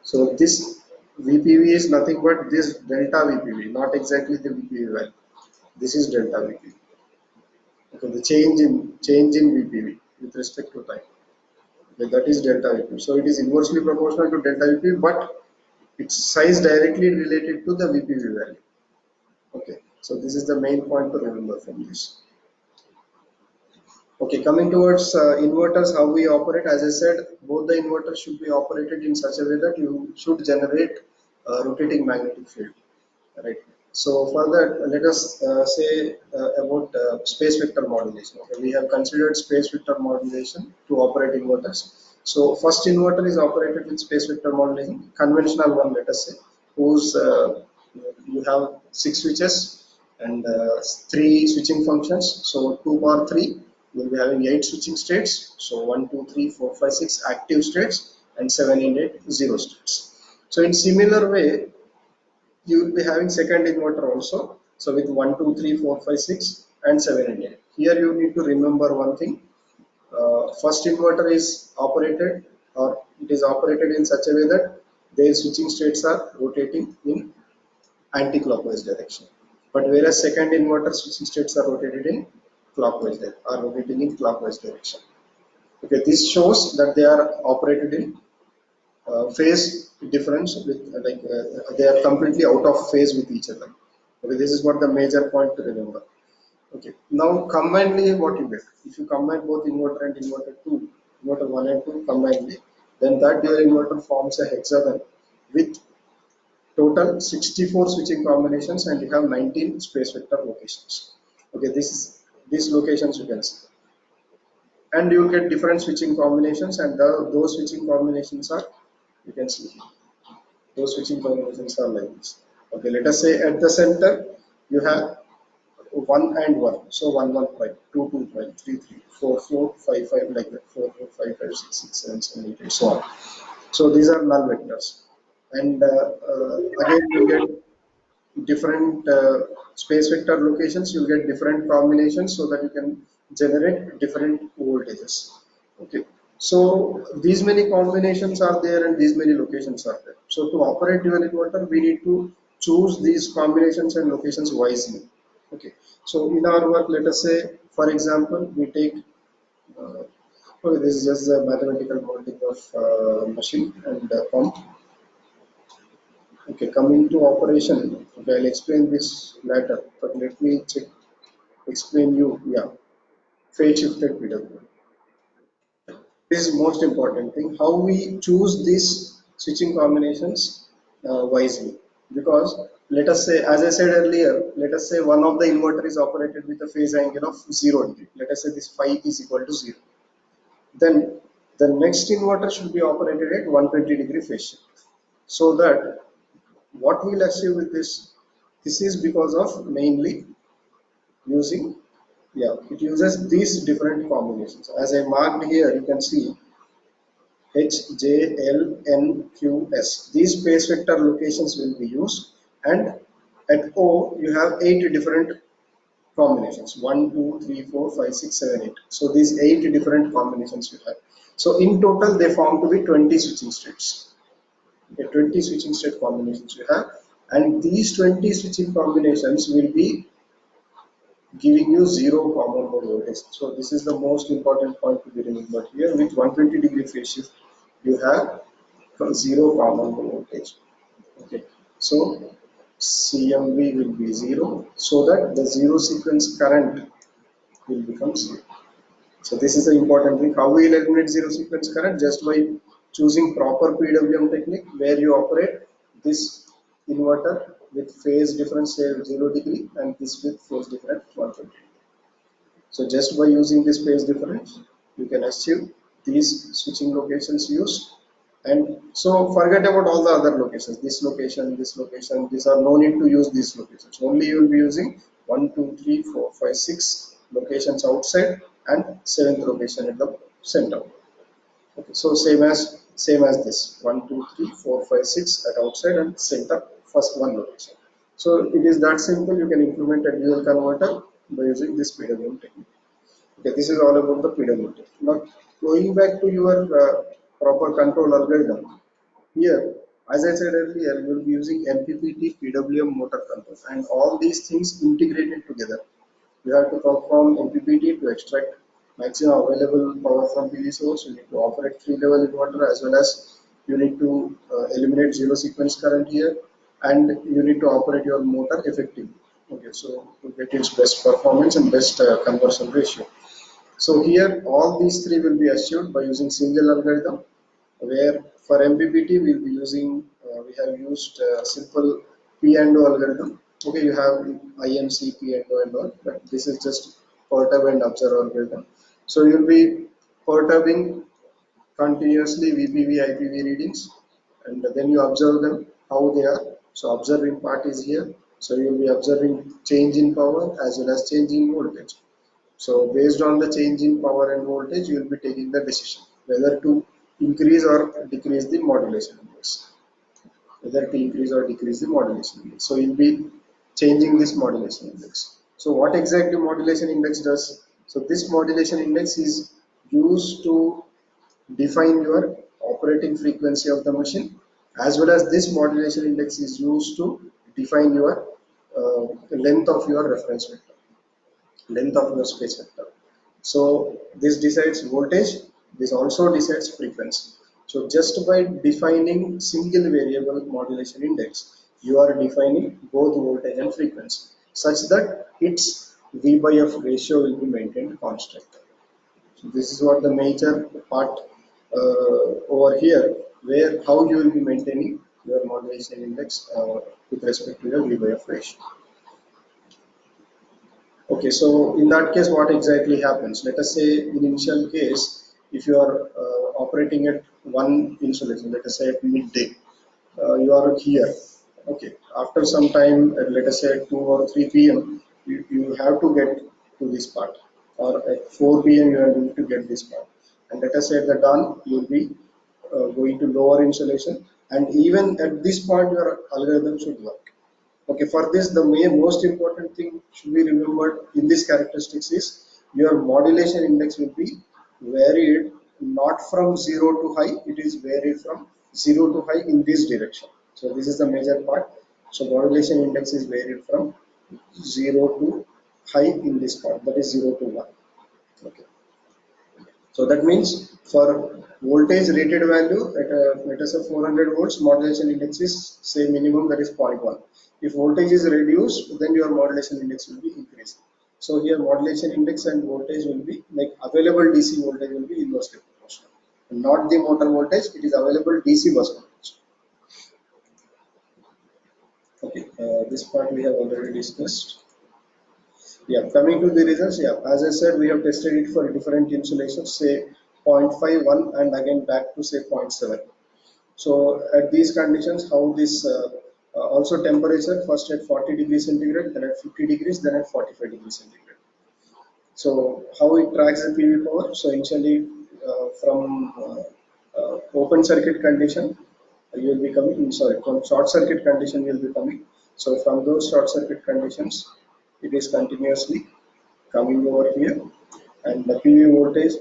So this VPV is nothing but this delta VPV, not exactly the VPV value. This is delta VPV. Okay, the change in VPV with respect to time. Okay, that is delta VPV. So it is inversely proportional to delta VPV, but its size directly related to the VPV value. Okay, so this is the main point to remember from this. Okay, coming towards inverters, how we operate. As I said, both the inverters should be operated in such a way that you should generate rotating magnetic field, right? So for that, let us say about space vector modulation. Okay, we have considered space vector modulation to operate inverters. So first inverter is operated with space vector modulation, conventional one, let us say, whose you have 6 switches and 3 switching functions. So 2 power 3 will be having 8 switching states. So 1, 2, 3, 4, 5, 6 active states and 7 and 8 zero states. So in similar way, you will be having second inverter also. So with 1, 2, 3, 4, 5, 6 and 7 and 8. Here you need to remember one thing. First inverter is operated, or it is operated in such a way that their switching states are rotating in anti-clockwise direction. But whereas second inverter switching states are rotated in rotating in clockwise direction. Okay, this shows that they are operated in phase difference with they are completely out of phase with each other. Okay, this is what the major point to remember. Okay, now combinedly what you get, if you combine both inverter and inverter 2, inverter 1 and 2 combinedly, then that dual inverter forms a hexagon with total 64 switching combinations, and you have 19 space vector locations. Okay, these locations you can see, and you get different switching combinations, and those switching combinations are, you can see here. Those switching combinations are like this. Okay, let us say at the center you have 1 and 1. So 1 1 prime, 2 2 prime, 3 3, 4 4, 5 5, like that, 4 4, 5 5, 6 6, 7 7, 8 8, so on. So these are null vectors. And again you get different space vector locations, you get different combinations so that you can generate different voltages. Okay. So these many combinations are there and these many locations are there. So to operate dual inverter, we need to choose these combinations and locations wisely. Okay, so in our work, let us say, for example, we take uh, okay, this is just the mathematical modeling of machine and pump. Okay, coming to operation, okay, I'll explain this later, but let me explain you, yeah, phase shifted PWM. This is most important thing, how we choose these switching combinations wisely. Because let us say, as I said earlier, let us say one of the inverter is operated with a phase angle of 0 degree. Let us say this phi is equal to 0. Then the next inverter should be operated at 120-degree phase shift. So that what we'll achieve with this is because of mainly using, yeah, it uses these different combinations. As I marked here, you can see H, J, L, N, Q, S. These space vector locations will be used, and at O you have 8 different combinations: 1, 2, 3, 4, 5, 6, 7, 8. So these 8 different combinations you have. So in total they form to be 20 switching states. Okay, 20 switching state combinations you have, and these 20 switching combinations will be giving you zero common mode voltage. So this is the most important point to be remembered here. With 120-degree phase shift, you have zero common mode voltage. Okay, so CMV will be zero, so that the zero sequence current will become zero. So this is the important thing. How we will eliminate zero sequence current? Just by choosing proper PWM technique, where you operate this inverter with phase difference say 0 degree, and this with phase difference 120. So just by using this phase difference, you can achieve these switching locations used. And so forget about all the other locations. This location, these are no need to use these locations. Only you will be using 1, 2, 3, 4, 5, 6 locations outside, and seventh location at the center. Okay, so same as this 1, 2, 3, 4, 5, 6 at outside and center, first one location. So it is that simple. You can implement a dual converter by using this PWM technique. Okay, this is all about the PWM technique. Now going back to your proper control algorithm, here, as I said earlier, we will be using MPPT PWM motor control, and all these things integrated together. You have to perform MPPT to extract maximum available power from PV source. You need to operate 3-level inverter, as well as you need to eliminate zero sequence current here, and you need to operate your motor effectively. Okay, so to get its best performance and best conversion ratio. So here all these three will be achieved by using single algorithm, where for MPPT we'll be using, we have used simple P and O algorithm. Okay, you have IMC, P and O and all, but this is just perturb and observe algorithm. So you'll be perturbing continuously VPV, IPV readings, and then you observe them how they are. So observing part is here. So you'll be observing change in power as well as change in voltage. So based on the change in power and voltage, you will be taking the decision whether to increase or decrease the modulation index. Whether to increase or decrease the modulation index. So you'll be changing this modulation index. So what exactly modulation index does? So this modulation index is used to define your operating frequency of the machine, as well as this modulation index is used to define your length of your reference vector, length of your space vector. So this decides voltage, this also decides frequency. So just by defining single variable modulation index, you are defining both voltage and frequency, such that its V by F ratio will be maintained constant. So this is what the major part over here, where how you will be maintaining your modulation index with respect to your V by F ratio. Okay, so in that case, what exactly happens? Let us say in initial case, if you are operating at one insolation, let us say at midday, you are here. Okay, after some time, let us say at 2 or 3 p.m., you have to get to this part, or at 4 p.m., you are going to get this part. And let us say at the dawn, you will be going to lower insolation, and even at this point, your algorithm should work. Okay, for this, the most important thing should be remembered in this characteristics is your modulation index will be varied not from 0 to high, it is varied from 0 to high in this direction. So this is the major part. So modulation index is varied from 0 to high in this part, that is 0 to 1. Okay. So that means for voltage rated value at let us say 400 volts, modulation index is say minimum, that is 0.1. If voltage is reduced, then your modulation index will be increased. So here modulation index and voltage will be like available DC voltage will be inversely proportional. Not the motor voltage, it is available DC bus voltage. Okay, this part we have already discussed. Yeah, coming to the results, yeah, as I said, we have tested it for different insulations, say 0.51 and again back to say 0.7. So at these conditions, how this also temperature first at 40 degrees centigrade, then at 50 degrees, then at 45 degrees centigrade. So how it tracks the PV power? So initially from open circuit condition, you will be coming, sorry, from short circuit condition you will be coming. So from those short circuit conditions, it is continuously coming over here, and the PV voltage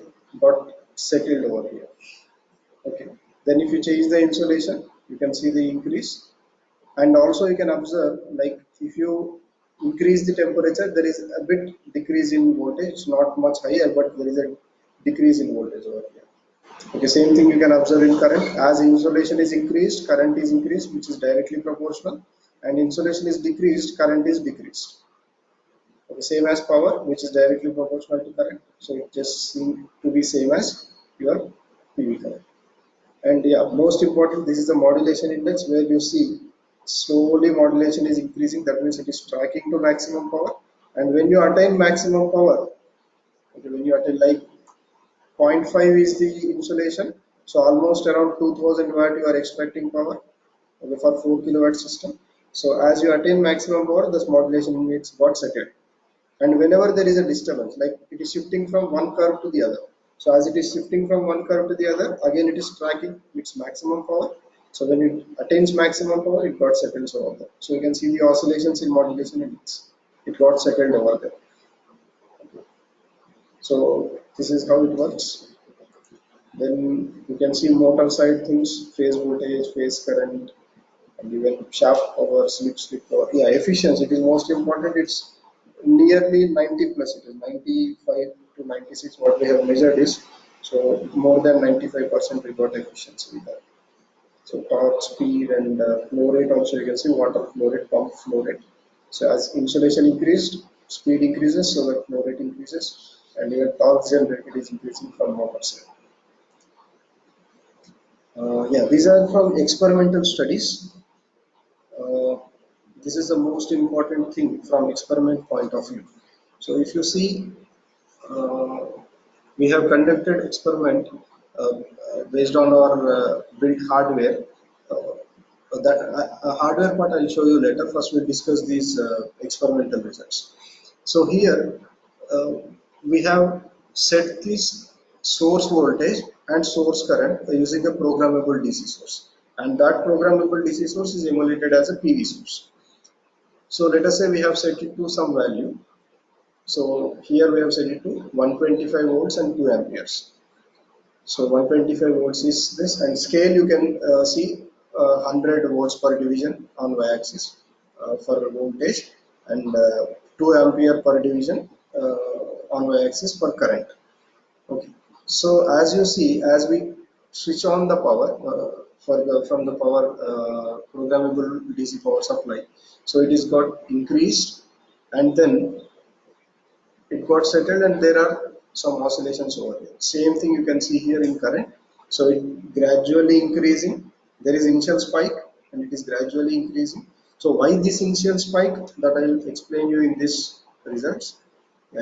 got settled over here. Okay. Then if you change the insulation, you can see the increase, and also you can observe like if you increase the temperature, there is a bit decrease in voltage, not much higher, but there is a decrease in voltage over here. Okay, same thing you can observe in current. As insulation is increased, current is increased, which is directly proportional, and insulation is decreased, current is decreased. Okay, same as power, which is directly proportional to current. So it just seems to be same as your PV current. And yeah, most important, this is the modulation index where you see slowly modulation is increasing. That means it is tracking to maximum power. And when you attain maximum power, okay, when you attain like 0.5 is the insulation, so almost around 2000 watt you are expecting power, okay, for 4 kilowatt system. So as you attain maximum power, this modulation index got settled. And whenever there is a disturbance, like it is shifting from one curve to the other, so as it is shifting from one curve to the other, again it is tracking its maximum power. So when it attains maximum power, it got settled over there. So you can see the oscillations in modulation index, it got settled over there. So this is how it works. Then you can see motor side things, phase voltage, phase current, and even shaft power, slip power. Yeah, efficiency, it is most important. It's nearly 90 plus, it is 95 to 96 what we have measured is. So more than 95% we got efficiency with that. So torque, speed, and flow rate also you can see, water flow rate, pump flow rate. So as insulation increased, speed increases, so that flow rate increases, and even torque generated is increasing from motor side. Yeah, these are from experimental studies. Uh, this is the most important thing from experiment point of view. So if you see, uh, we have conducted experiment based on our built hardware. That hardware part I'll show you later. First, we'll discuss these experimental results. So here uh, we have set this source voltage and source current using a programmable DC source, and that programmable DC source is emulated as a PV source. So let us say we have set it to some value. So here we have set it to 125 volts and 2 amperes. So 125 volts is this, and scale you can see 100 volts per division on y-axis for voltage, and 2 ampere per division on y-axis for current. Okay. So as you see, as we switch on the power from the power programmable DC power supply, so it is got increased, and then it got settled, and there are some oscillations over here. Same thing you can see here in current. So it gradually increasing. There is initial spike and it is gradually increasing. So why this initial spike, that I will explain you in this results.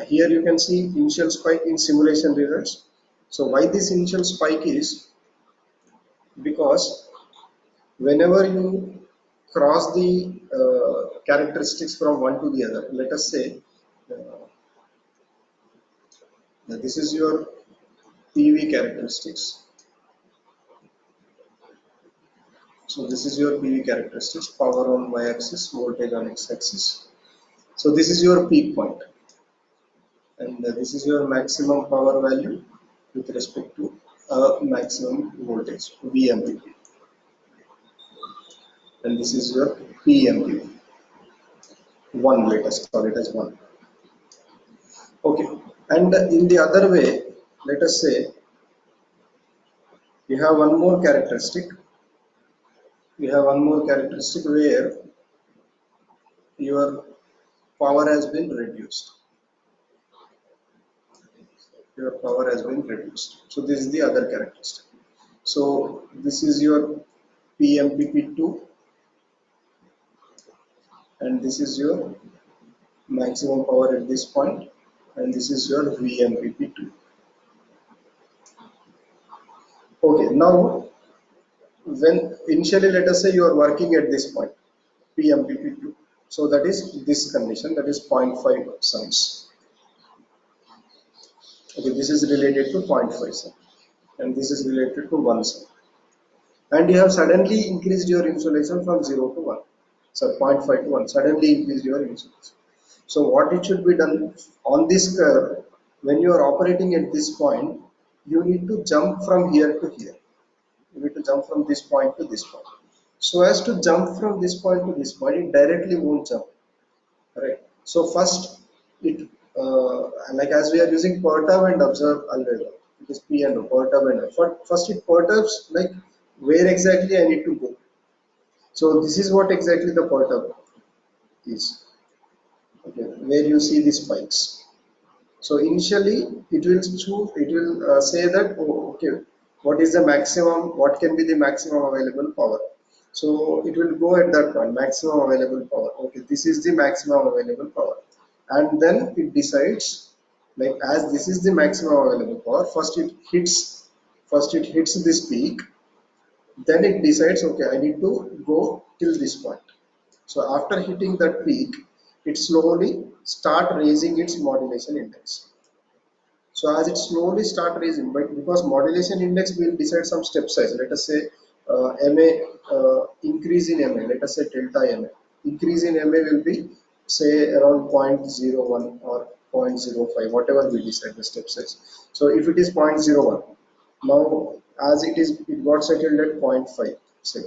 Here you can see initial spike in simulation results. So why this initial spike is because whenever you cross the characteristics from one to the other, let us say this is your PV characteristics. So this is your PV characteristics, power on y-axis, voltage on x-axis. So this is your peak point, and this is your maximum power value with respect to maximum voltage, VMPP. And this is your PMP 1, let us call it as 1. Okay, and in the other way, let us say you have one more characteristic. You have one more characteristic where your power has been reduced. Your power has been reduced. So this is the other characteristic. So this is your PMPP2 and this is your maximum power at this point and this is your VMPP2. Okay, now when initially let us say you are working at this point PMPP2. So that is this condition, that is 0.5 sums. Okay, this is related to 0.5 sum and this is related to 1 sum. And you have suddenly increased your insulation from 0 to 1. So 0.5 to 1, suddenly increased your insulation. So what it should be done on this curve, when you are operating at this point, you need to jump from here to here. You need to jump from this point to this point. So as to jump from this point to this point, it directly won't jump. Right. So first, it like as we are using perturb and observe algorithm, it is P and O, perturb and O. First, it perturbs like where exactly I need to go. So this is what exactly the perturb is. Okay, where you see the spikes. So initially, it will choose. It will say that oh, okay, what is the maximum? What can be the maximum available power? So it will go at that point, maximum available power. Okay, this is the maximum available power, and then it decides like as this is the maximum available power. First it hits this peak, then it decides okay, I need to go till this point. So after hitting that peak, it slowly start raising its modulation index. So as it slowly start raising, but because modulation index will decide some step size. Let us say MA increase in MA. Let us say delta MA. Increase in MA will be say around 0.01 or 0.05, whatever we decide the step size. So if it is 0.01, now as it got settled at 0.5. Say.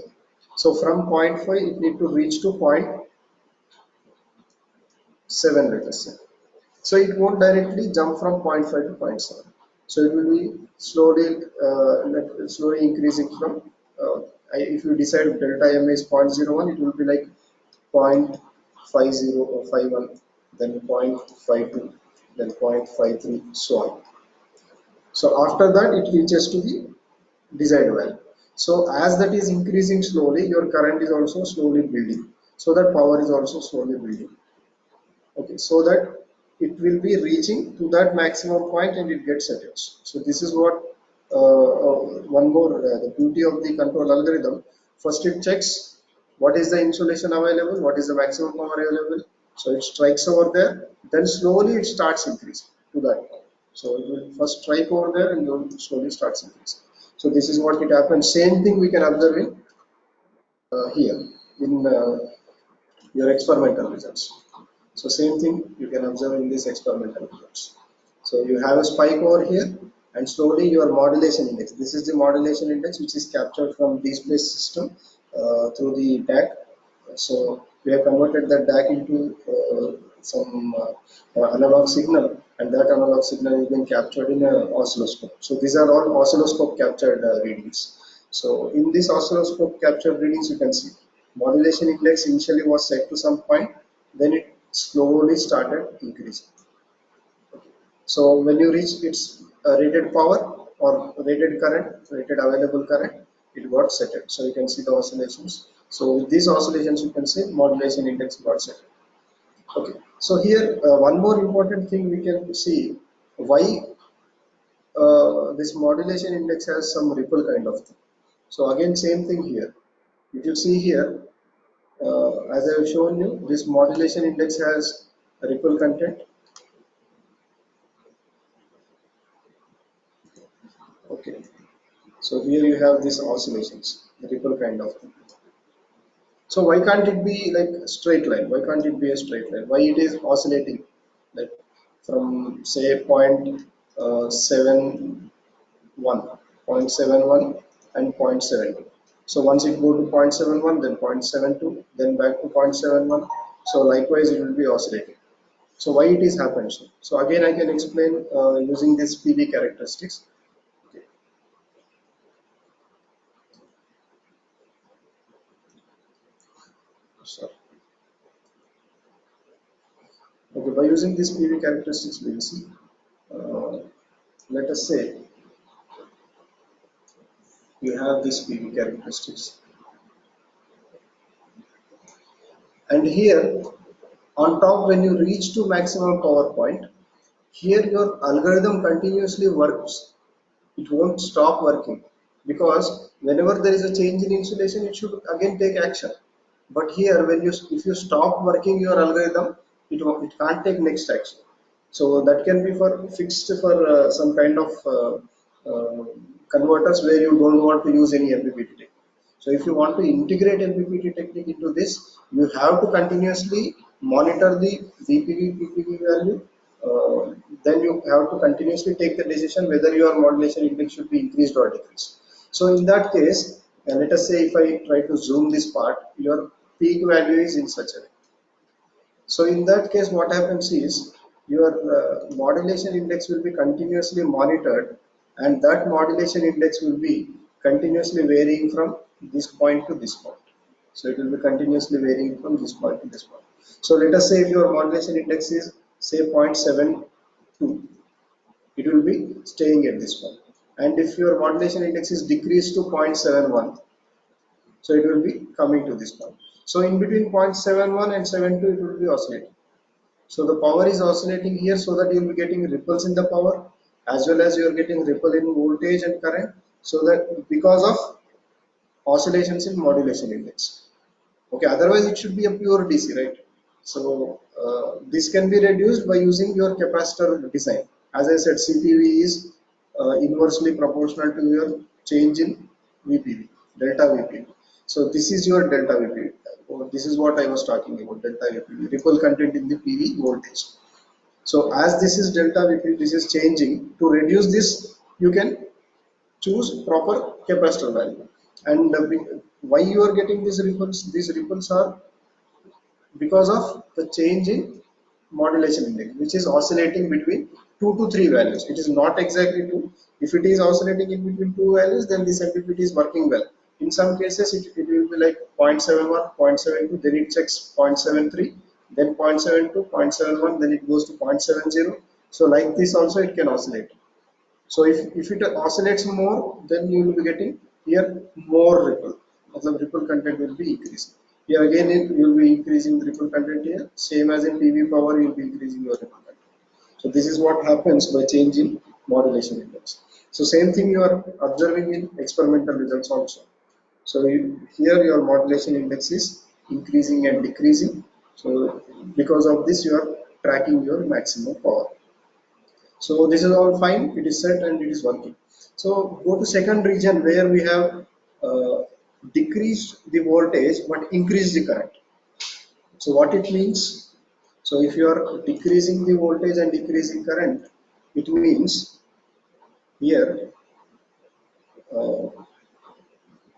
So from 0.5, it need to reach to 0.7. Let us say. So it won't directly jump from 0.5 to zero point 0.7. So it will be slowly increasing from, if you decide delta M is 0.01, it will be like 0.50 or 51, then 0.52, then 0.53, so on. So after that, it reaches to the desired value. So as that is increasing slowly, your current is also slowly building. So that power is also slowly building. Okay, so that it will be reaching to that maximum point and it gets settled. So this is what one more the beauty of the control algorithm. First it checks what is the insulation available, what is the maximum power available. So it strikes over there, then slowly it starts increasing to that point. So it will first strike over there and then slowly starts increasing. So this is what it happens. Same thing we can observe in here in your experimental results. So same thing you can observe in this experimental results. So you have a spike over here and slowly your modulation index. This is the modulation index which is captured from display system through the DAC. So we have converted that DAC into some analog signal and that analog signal is being captured in an oscilloscope. So these are all oscilloscope captured readings. So in this oscilloscope captured readings you can see modulation index initially was set to some point, then it slowly started increasing. So when you reach its rated power or rated current, rated available current, it got settled. So you can see the oscillations. So with these oscillations, you can see modulation index got settled. Okay. So here, one more important thing we can see why this modulation index has some ripple kind of thing. So again, same thing here. If you see here, as I have shown you, this modulation index has ripple content. Okay. So here you have these oscillations, ripple kind of thing. So why can't it be like a straight line? Why can't it be a straight line? Why it is oscillating like from say 0.71, 0.71 and 0.72. So once it go to 0.71, then 0.72, then back to 0.71. So likewise it will be oscillating. So why it is happened? So again I can explain using this PV characteristics. Okay. So, okay, by using this PV characteristics, we will see. Uh, Let us say you have this PV characteristics, and here on top, when you reach to maximum power point, here your algorithm continuously works. It won't stop working because whenever there is a change in insulation, it should again take action. But here, when you if you stop working your algorithm, it can't take next action. So that can be for fixed for some kind of converters where you don't want to use any MPPT technique. So if you want to integrate MPPT technique into this, you have to continuously monitor the VPV PPV value. Then you have to continuously take the decision whether your modulation index should be increased or decreased. So in that case, let us say if I try to zoom this part, your peak value is in such a way. So in that case, what happens is your modulation index will be continuously monitored, and that modulation index will be continuously varying from this point to this point. So it will be continuously varying from this point to this point. So let us say if your modulation index is say 0.72, it will be staying at this point. And if your modulation index is decreased to 0.71, so it will be coming to this point. So in between 0.71 and 72, it will be oscillating. So the power is oscillating here so that you will be getting ripples in the power as well as you are getting ripple in voltage and current, so that because of oscillations in modulation index. Okay, otherwise it should be a pure DC, right? So this can be reduced by using your capacitor design. As I said, CPV is inversely proportional to your change in VPV, delta VPV. So this is your delta VPV. This is what I was talking about, delta VPV, ripple content in the PV voltage. So as this is delta VPV, this is changing. To reduce this, you can choose proper capacitor value. And why you are getting these ripples? These ripples are because of the change in modulation index, which is oscillating between 2 to 3 values. It is not exactly 2. If it is oscillating in between 2 values, then this MPPT is working well. In some cases, it will be like 0.71, 0.72, then it checks 0.73, then 0.72, 0.71, then it goes to 0.70. So like this also it can oscillate. So if it oscillates more, then you will be getting here more ripple. The ripple content will be increasing. Here again, you will be increasing the ripple content here. Same as in PV power, you will be increasing your ripple content. So this is what happens by changing modulation index. So same thing you are observing in experimental results also. So here your modulation index is increasing and decreasing. So because of this, you are tracking your maximum power. So this is all fine, it is set and it is working. So go to second region where we have decreased the voltage but increased the current. So what it means, so if you are decreasing the voltage and decreasing current, it means here uh,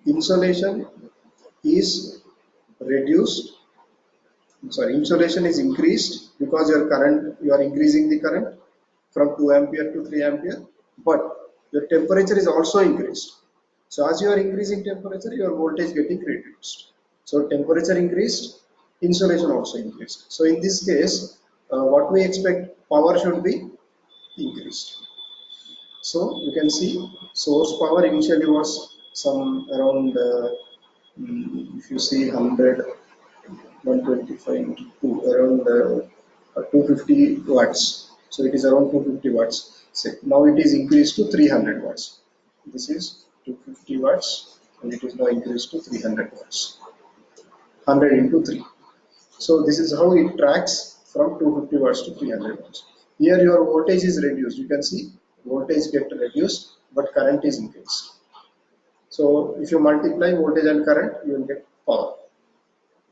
insulation is reduced, sorry, insulation is increased because your current, you are increasing the current from 2 ampere to 3 ampere, but your temperature is also increased. So as you are increasing temperature, your voltage getting reduced. So temperature increased, insulation also increased. So in this case, what we expect, power should be increased. So you can see source power initially was some around if you see 100, 125 into 2, around 250 watts. So it is around 250 watts. So now it is increased to 300 watts. This is 250 watts and it is now increased to 300 watts. 100 into 3. So this is how it tracks from 250 watts to 300 watts. Here your voltage is reduced. You can see voltage get reduced but current is increased. So if you multiply voltage and current, you will get power.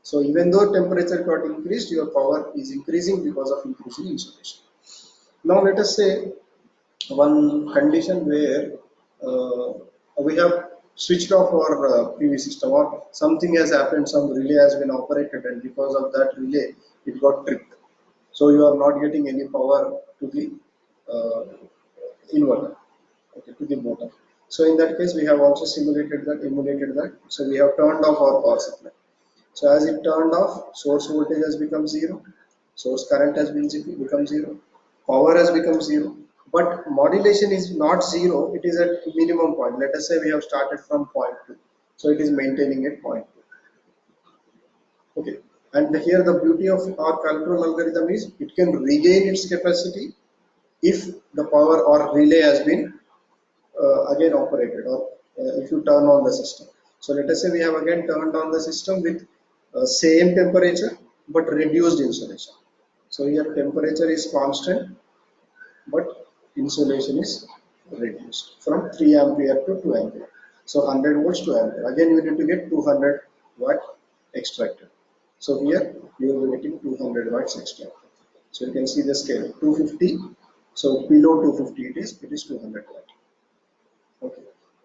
So even though temperature got increased, your power is increasing because of increasing insulation. Now let us say one condition where we have switched off our PV system, or something has happened, some relay has been operated, and because of that relay it got tripped. So you are not getting any power to the uh, inverter, okay, to the motor. So in that case, we have also simulated that, emulated that. So we have turned off our power supply. So as it turned off, source voltage has become zero, source current has been become zero, power has become zero. But modulation is not zero; it is at minimum point. Let us say we have started from point two, so it is maintaining at point two. Okay, and here the beauty of our control algorithm is it can regain its capacity if the power or relay has been again operated, or if you turn on the system. So let us say we have again turned on the system with same temperature but reduced insulation. So here temperature is constant but insulation is reduced from 3 ampere to 2 ampere. So 100 volts to ampere. Again you need to get 200 watt extracted. So here you will be getting 200 watts extracted. So you can see the scale 250. So below 250 it is 200 watt. Okay.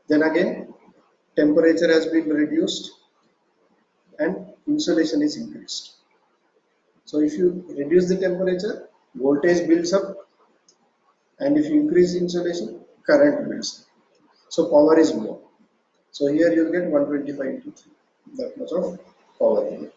Then again, temperature has been reduced and insulation is increased. So if you reduce the temperature, voltage builds up, and if you increase insulation, current builds up. So power is more. So here you get 125 to 3, that much of power here.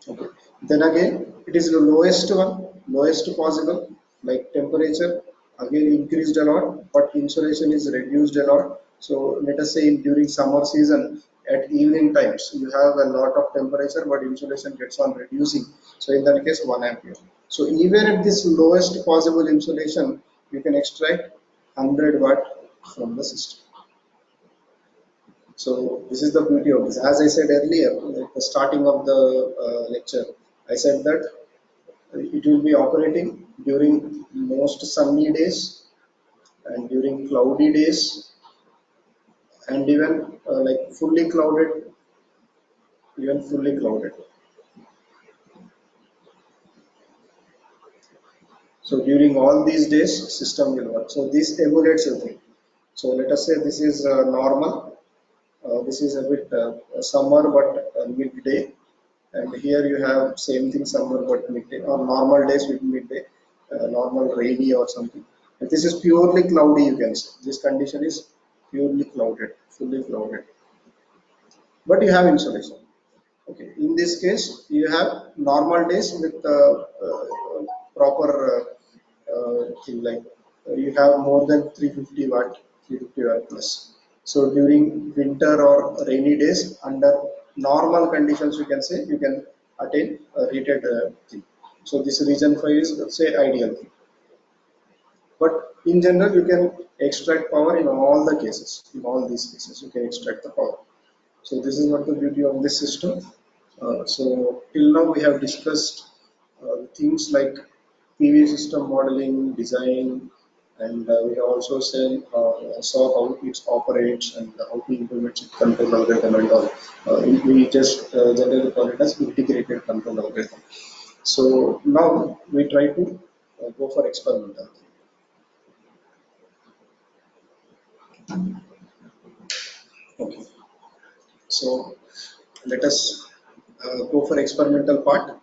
Okay. Then again, it is the lowest one, lowest possible, like temperature again increased a lot, but insulation is reduced a lot. So let us say during summer season at evening times, you have a lot of temperature, but insulation gets on reducing. So in that case, 1 ampere. So even at this lowest possible insulation, you can extract 100 watt from the system. So this is the beauty of this. As I said earlier, at the starting of the lecture, I said that it will be operating during most sunny days and during cloudy days, and even like fully clouded, even fully clouded. So during all these days, system will work. So this emulates everything. So let us say this is normal. This is a bit summer but midday, and here you have same thing summer but midday, or normal days with midday, normal rainy or something. But this is purely cloudy, you can say. This condition is purely clouded, fully clouded. But you have insolation. Okay, in this case, you have normal days with proper thing, like you have more than 350 watt, 350 watt plus. So during winter or rainy days, under normal conditions, you can say you can attain a rated thing. So this region 5 is, let's say, ideal thing. But in general, you can extract power in all the cases. In all these cases, you can extract the power. So this is what the beauty of this system. So till now we have discussed things like PV system modeling, design, and we also saw how it operates and how to implement it, control algorithm and all. We just generally call it as integrated control algorithm. So now we try to go for experimental. Okay. So let us go for experimental part.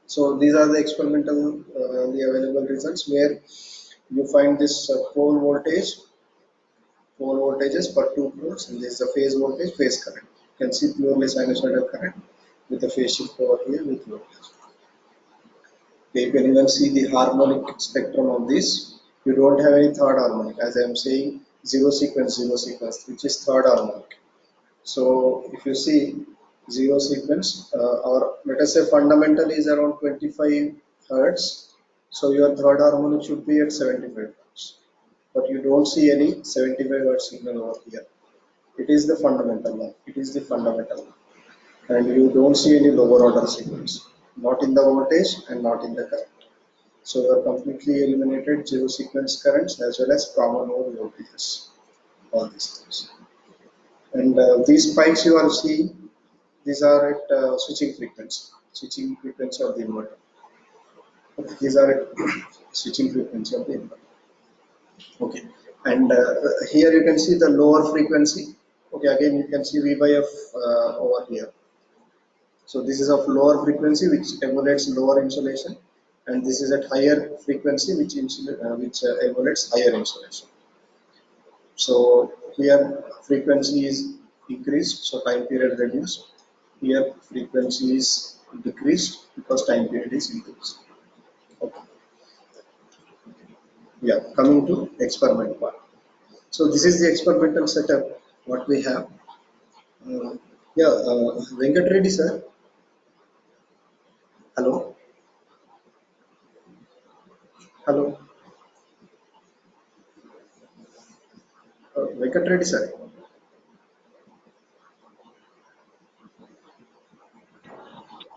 So these are the experimental the available results, where you find this pole voltages per 2 poles, and this is the phase voltage, phase current. You can see purely sinusoidal current with the phase shift over here with voltage. Okay, you can even see the harmonic spectrum of this. You don't have any third harmonic, as I am saying, zero sequence, which is third harmonic. So if you see zero sequence, or let us say fundamental is around 25 hertz, so your third harmonic should be at 75 hertz. But you don't see any 75 hertz signal over here. It is the fundamental one. It is the fundamental one. And you don't see any lower order signals, not in the voltage and not in the current. So you are completely eliminated zero sequence currents as well as common mode voltages. All these things. And these spikes you are seeing, these are at switching frequency of the inverter. Okay, these are at switching frequency of the inverter. Okay, and here you can see the lower frequency. Okay, again you can see V by F over here. So this is of lower frequency which emulates lower insolation, and this is at higher frequency which emulates higher insolation. So here frequency is increased, so time period reduced. Here frequency is decreased because time period is increased. Okay. Yeah, coming to experiment part. So this is the experimental setup what we have. Uh, yeah, Venkat Reddy sir. Hello, hello, Venkat Reddy sir.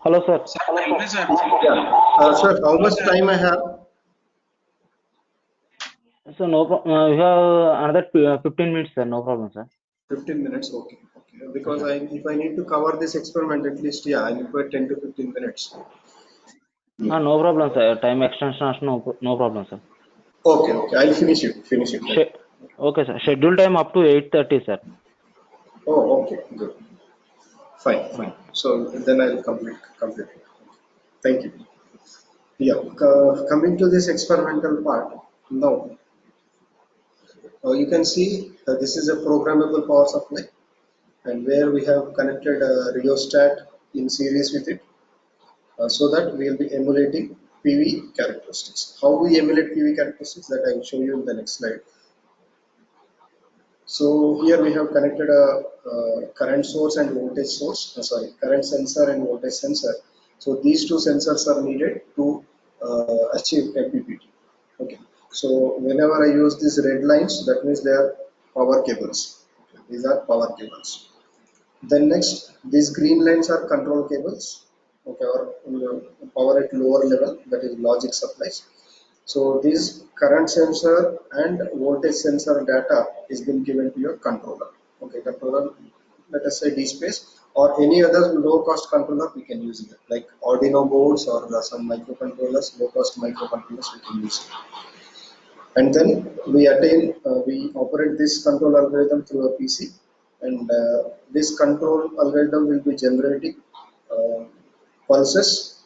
Hello, sir. Yeah, sir. How much time I have? So no, we have another 15 minutes, sir. No problem, sir. 15 minutes. Okay. Okay. Because if I need to cover this experiment, at least yeah, I require 10 to 15 minutes. No problem, sir. Time extension, no problem, sir. Okay. Okay. I'll finish it. Finish it. Right. Okay, sir. Schedule time up to 8:30, sir. Oh, okay. Good. Fine. Fine. So then I'll complete it. Thank you. Yeah. Coming to this experimental part now, you can see this is a programmable power supply, and where we have connected a rheostat in series with it, so that we will be emulating PV characteristics. How we emulate PV characteristics, that I will show you in the next slide. So here we have connected a current source and voltage source, current sensor and voltage sensor. So these two sensors are needed to achieve MPPT. Okay. So whenever I use these red lines, that means they are power cables. Okay. These are power cables. Then next, these green lines are control cables, okay, or power at lower level, that is logic supplies. So this current sensor and voltage sensor data is been given to your controller. Okay, controller, let us say DSpace or any other low cost controller we can use it, like Arduino boards or some microcontrollers, low cost microcontrollers we can use it. And then we operate this control algorithm through a PC, and this control algorithm will be generating uh, pulses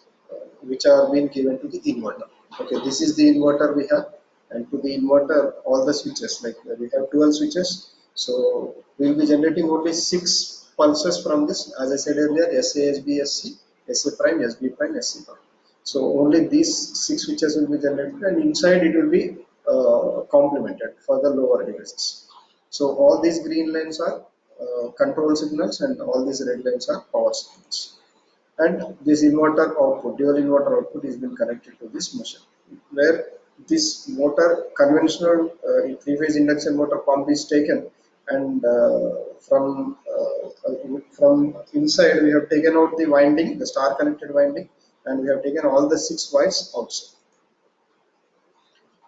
which are being given to the inverter. Okay, this is the inverter we have, and to the inverter all the switches, like we have 12 switches, so we will be generating only 6 pulses from this, as I said earlier, SA, SB, SC, SA prime, SB prime, SC prime. So only these 6 switches will be generated, and inside it will be complemented for the lower devices. So all these green lines are control signals, and all these red lines are power signals. And this inverter output, dual inverter output, is been connected to this machine, where this motor, conventional three-phase induction motor pump is taken, and from inside we have taken out the winding, the star connected winding, and we have taken all the 6 wires outside.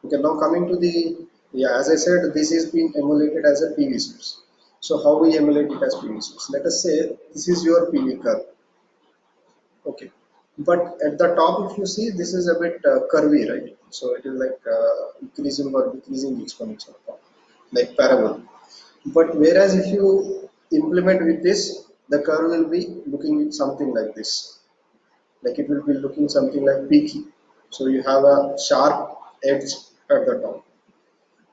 Okay, now coming to the, yeah, as I said, this is being emulated as a PV source. So how we emulate it as PV source? Let us say this is your PV curve. Okay, but at the top, if you see, this is a bit curvy, right? So it is like increasing or decreasing exponential form, like parabol. But whereas if you implement with this, the curve will be looking something like this. Like it will be looking something like peaky. So you have a sharp edge at the top.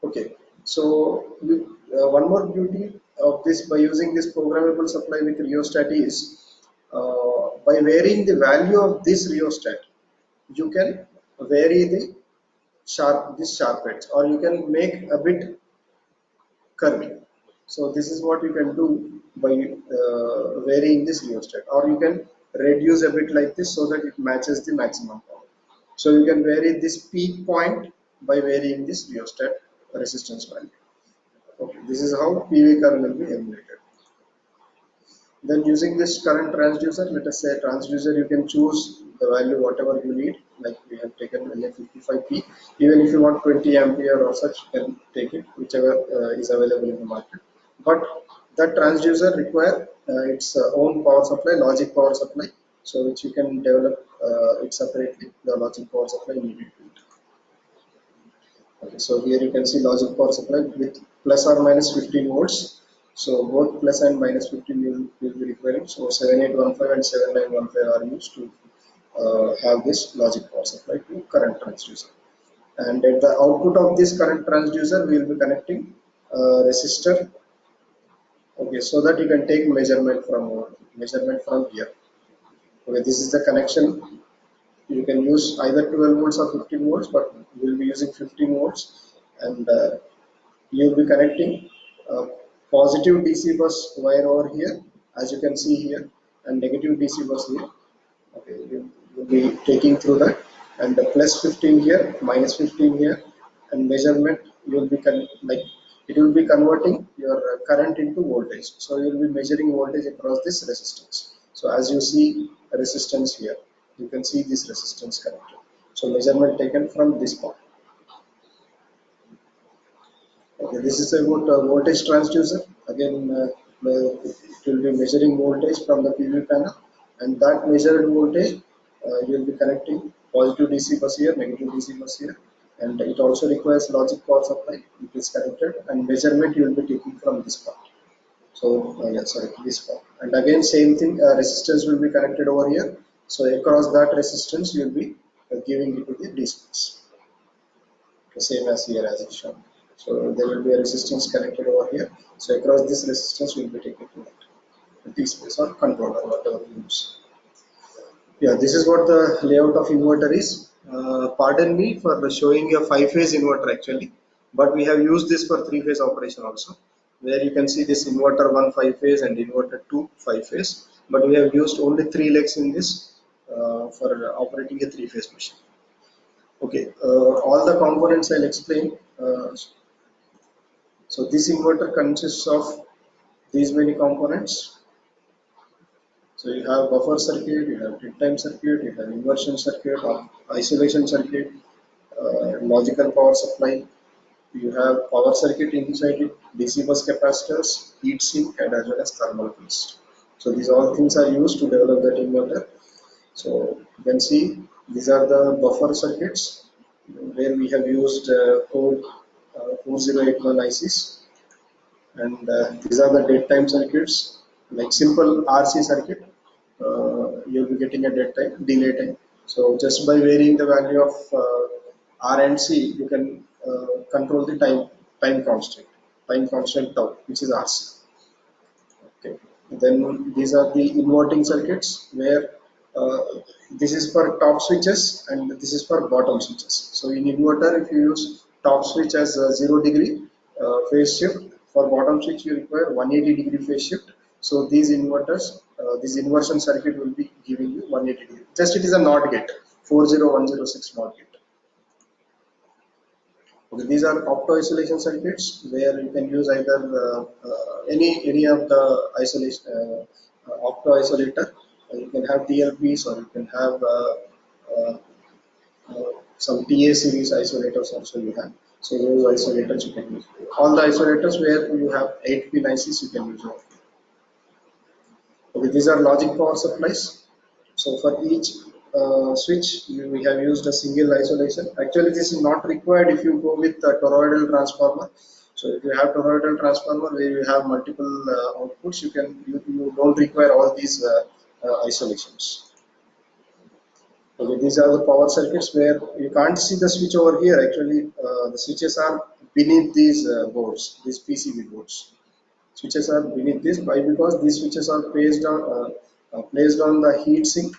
Okay, so one more beauty of this by using this programmable supply with rheostat is, by varying the value of this rheostat, you can vary the sharp edge, or you can make a bit curvy. So this is what you can do by varying this rheostat, or you can reduce a bit like this so that it matches the maximum power. So you can vary this peak point by varying this rheostat resistance value. Okay, this is how PV curve will be emulated. Then using this current transducer, let us say transducer, you can choose the value whatever you need. Like we have taken LA55P. Even if you want 20 ampere or such, you can take it, whichever is available in the market. But that transducer require its own power supply, logic power supply, so which you can develop it separately. The logic power supply needed to it. Okay, so here you can see logic power supply with plus or minus 15 volts. So both plus and minus 15 will be required. So 7815 and 7915 are used to have this logic power supply to current transducer. And at the output of this current transducer, we will be connecting resistor. Okay, so that you can take measurement from here. Okay, this is the connection. You can use either 12 volts or 15 volts, but we will be using 15 volts, and you will be connecting uh, positive DC bus wire over here, as you can see here, and negative DC bus here. Okay, you will be taking through that, and the plus 15 here, minus 15 here, and measurement you will be like it will be converting your current into voltage. So you will be measuring voltage across this resistance. So as you see resistance here, you can see this resistance connected. So measurement taken from this point. Okay, this is about voltage transducer. Again, it will be measuring voltage from the PV panel, and that measured voltage you will be connecting positive DC bus here, negative DC bus here, and it also requires logic power supply. It is connected, and measurement you will be taking from this part. So yeah, sorry, this part. And again, same thing. Resistance will be connected over here. So across that resistance, you will be giving it to the DC bus. The same as here as it's shown. So there will be a resistance connected over here. So across this resistance will be taken to that D space or controller, whatever you use. Yeah, this is what the layout of inverter is. Pardon me for showing a 5-phase inverter actually, but we have used this for 3-phase operation also, where you can see this inverter 1 5-phase and inverter 2 5-phase, but we have used only 3 legs in this for operating a 3-phase machine. Okay, all the components I'll explain. So this inverter consists of these many components. So you have buffer circuit, you have dead time circuit, you have inversion circuit, isolation circuit, logical power supply. You have power circuit inside it, DC bus capacitors, heat sink, and as well as thermal paste. So these all things are used to develop that inverter. So you can see these are the buffer circuits where we have used code 4081 ICs, and these are the dead time circuits, like simple RC circuit. You'll be getting a dead time, delay time. So just by varying the value of R and C, you can control the time constant tau, which is RC. Okay. Then these are the inverting circuits where uh, this is for top switches and this is for bottom switches. So in inverter, if you use top switch as a 0 degree phase shift, for bottom switch you require 180-degree phase shift. So these inverters, this inversion circuit will be giving you 180 degree. Just it is a NOT gate, 40106 NOT gate. Okay, these are opto-isolation circuits where you can use either any of the isolation opto-isolator. You can have TLPs or you can have uh, some TA series isolators also you have. So those isolators you can use. All the isolators where you have 8-pin ICs you can use. Okay, these are logic power supplies. So for each switch, we have used a single isolation. Actually, this is not required if you go with a toroidal transformer. So if you have toroidal transformer where you have multiple outputs, you don't require all these isolations. Okay, these are the power circuits where you can't see the switch over here. Actually, the switches are beneath these boards, these PCB boards. Switches are beneath this. Why? Because these switches are placed on the heat sink.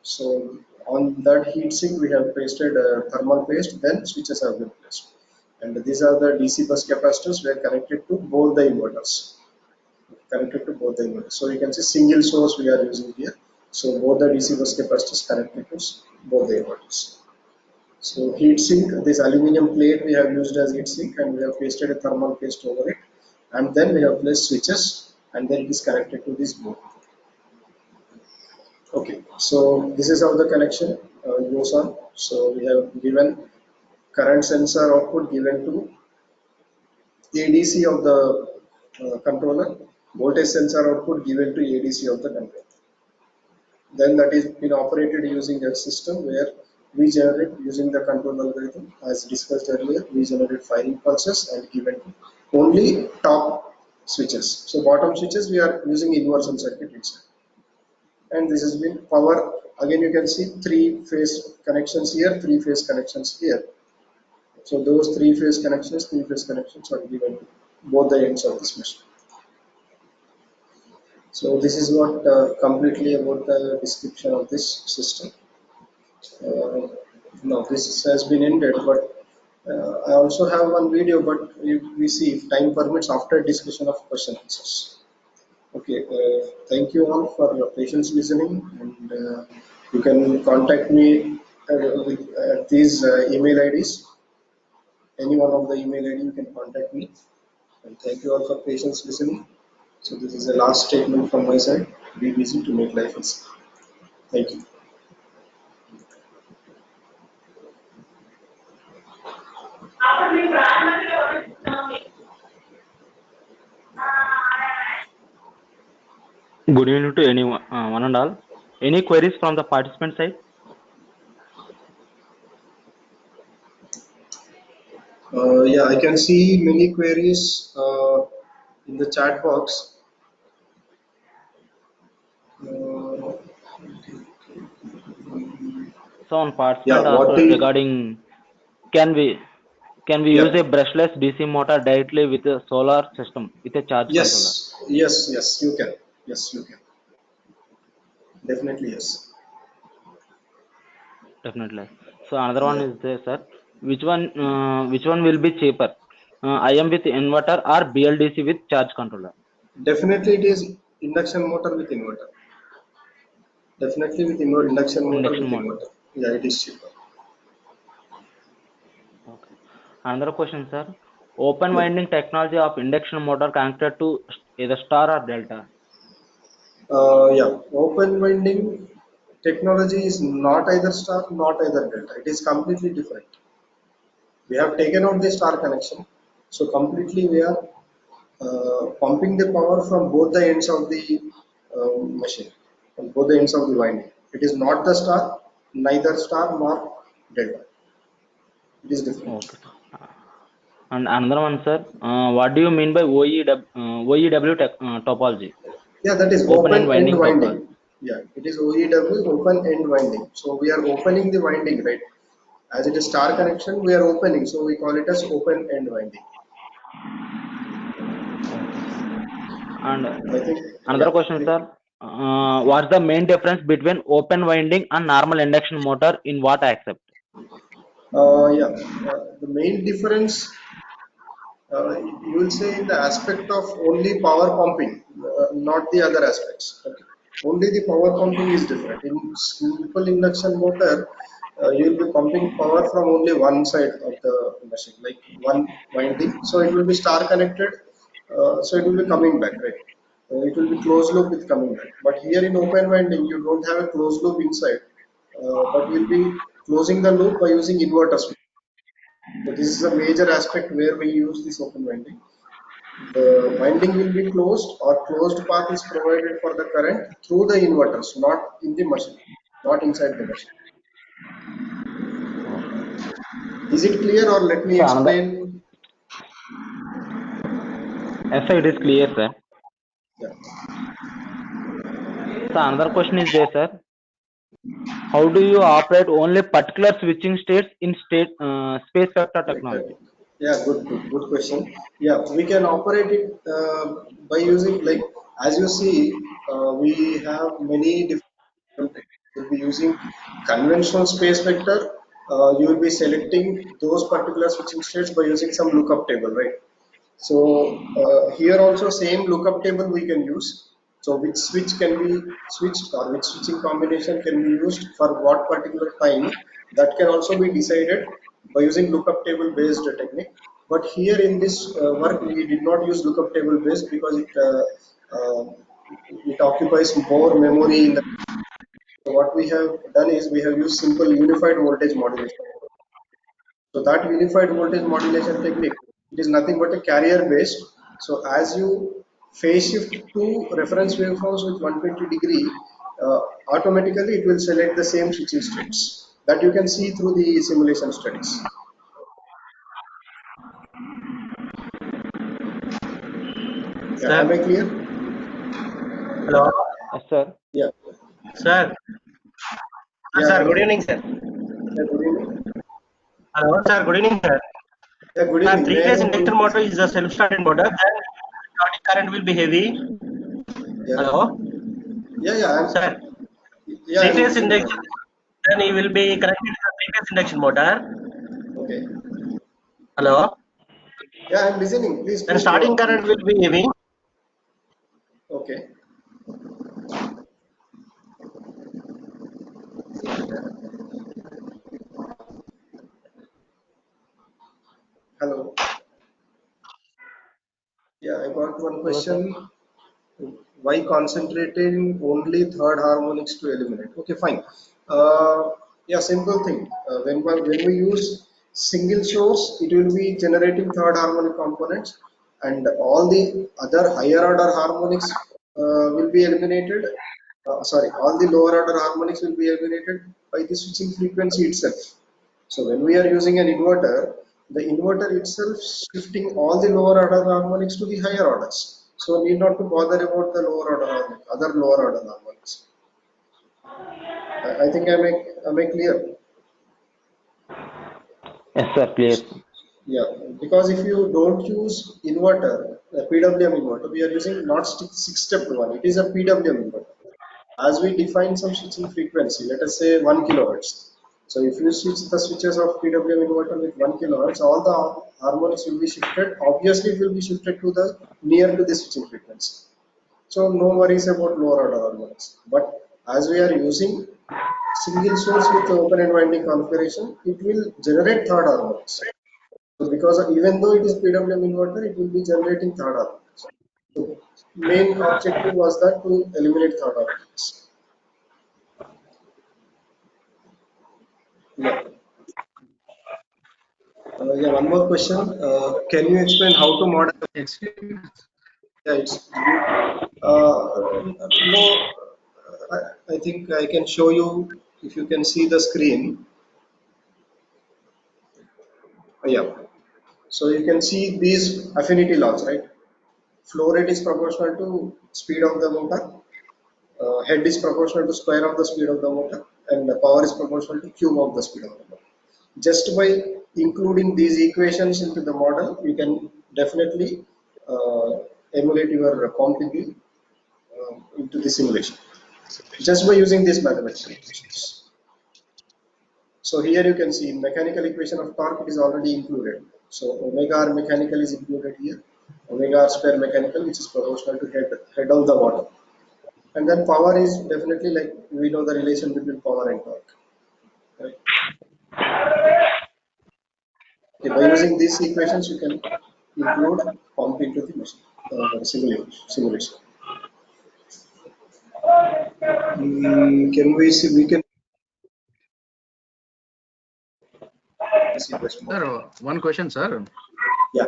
So on that heat sink we have pasted thermal paste, then switches have been placed. And these are the DC bus capacitors were connected to both the inverters. So you can see single source we are using here. So both the DC bus capacitors connected to both the inverters. So heat sink, this aluminum plate we have used as heat sink, and we have pasted a thermal paste over it. And then we have placed switches, and then it is connected to this board. Okay, so this is how the connection goes on. So we have given current sensor output given to ADC of the controller, voltage sensor output given to ADC of the controller. Then that is been operated using a system where we generate using the control algorithm as discussed earlier. We generate firing pulses and given to only top switches. So bottom switches we are using inversion circuit inside. And this has been power. Again, you can see three-phase connections here, three-phase connections here. So those three-phase connections are given to both the ends of this machine. So this is what completely about the description of this system. Uh, Now this has been ended, but I also have one video, but we see if time permits after discussion of question answers. Okay, thank you all for your patience listening, and you can contact me with these email IDs. Any one of the email ID you can contact me. And thank you all for patience listening. So this is the last statement from my side. Be busy to make life easy. Thank you. Good evening to anyone, one and all. Any queries from the participant side? Yeah, I can see many queries in the chat box. Uh, So on yeah, participant what also do you, regarding, can we can we use yeah, a brushless DC motor directly with a solar system with a charge controller? yes, you can. Yes, you can. Definitely, yes. Definitely. So another one Yeah, is there, sir. Which one will be cheaper? IM with inverter or BLDC with charge controller? definitely it is induction motor with inverter. Definitely with induction motor Induction with motor. inverter. Yeah, it is cheaper. Okay. Another question, sir. Open Yeah. winding technology of induction motor connected to either star or delta. Yeah, open winding technology is not either star, not either delta. It is completely different. We have taken out the star connection, so completely we are pumping the power from both the ends of the machine, from both the ends of the winding. It is not the star, neither star nor delta. It is different. Okay, sir. And another one, sir. What do you mean by OEW topology? Yeah, that is Open and open end winding topology. winding. Yeah, it is OEW, open end winding. So we are opening the winding, right? As it is star connection, we are opening, so we call it as open end winding. Okay, sir. And I think, another yeah, question, sir. What's the main difference between open winding and normal induction motor in what I accept? yeah. The main difference, you will say, in the aspect of only power pumping, not the other aspects. Okay. Only the power pumping is different. In simple induction motor, you will be pumping power from only one side of the machine, like one winding. So it will be star connected. So it will be coming back, right? It will be closed loop with coming back. But here in open winding, you don't have a closed loop inside, but you'll be closing the loop by using inverter switch. So this is a major aspect where we use this open winding. The winding will be closed, or closed path is provided for the current through the inverters, not in the machine, not inside the machine. Okay. Is it clear, or let me So another, explain? yes, sir, it is clear, sir. Yeah. So another question is there, sir. How do you operate only particular switching states in space vector Right, right. technology? Yeah, good question. Yeah, we can operate it by using, like, as you see, we have many different things. We'll be using conventional space vector. You will be selecting those particular switching states by using some lookup table, right? So here also same lookup table we can use. So which switch can be switched, or which switching combination can be used for what particular time, that can also be decided by using lookup table based technique. But here in this work we did not use lookup table based because it occupies more memory in the. So what we have done is we have used simple unified voltage modulation. So that unified voltage modulation technique, it is nothing but a carrier based. So as you phase shift to reference waveforms with 120 degree, automatically it will select the same switching states that you can see through the simulation studies. Yeah, am I clear? Hello, Yes, sir. Yeah. sir. Yeah, Sir, hello. good evening, sir. Yeah, good evening. Hello, sir. Good evening, sir. Yeah, good Sir, evening. May I three-phase know who inductor is motor this? is a self-starting motor. Then starting current will be heavy. Yeah. Hello, Yeah, sir. I'm Three-phase listening. induction. Then he will be connected to the three-phase induction motor. Okay. Hello. Yeah, I'm listening. Please, Then please go starting on. current will be heavy. Okay. Hello. Yeah, I got one Hello, sir. question. Why concentrating only third harmonics to eliminate? Okay, fine. Yeah, simple thing. When we use single source, it will be generating third harmonic components, and all the other higher order harmonics will be eliminated. Sorry, all the lower order harmonics will be eliminated by the switching frequency itself. So when we are using an inverter, the inverter itself shifting all the lower order harmonics to the higher orders. So need not to bother about the lower order other lower order harmonics. I think I make clear. Yes, sir. Clear. Yeah, because if you don't use inverter, a PWM inverter, we are using not six-step one. It is a PWM inverter. As we define some switching frequency, let us say 1 kilohertz. So if you switch the switches of PWM inverter with 1 kilohertz, all the harmonics will be shifted. Obviously, it will be shifted to the near to the switching frequency. So no worries about lower order harmonics. But as we are using single source with open and winding configuration, it will generate third harmonics. So because even though it is PWM inverter, it will be generating third harmonics. So main objective was that to eliminate third harmonics. Yeah. Yeah, one more question. Can you explain how to model? Excuse me. Yeah, it's good. No, I think I can show you if you can see the screen. Yeah. So you can see these affinity laws, right? Flow rate is proportional to speed of the motor. Head is proportional to square of the speed of the motor, and the power is proportional to cube of the speed of the motor. Just by including these equations into the model, you can definitely uh, emulate your pump into the simulation just by using these mathematical equations. So here you can see in mechanical equation of torque it is already included. So omega r mechanical is included here, omega r square mechanical which is proportional to head of the water. And then power is definitely like we know the relation between power and torque. Right? Okay, by using these equations you can include pump into the machine, simulation. Can we see we can see this more? Sir, one question, sir. Yeah.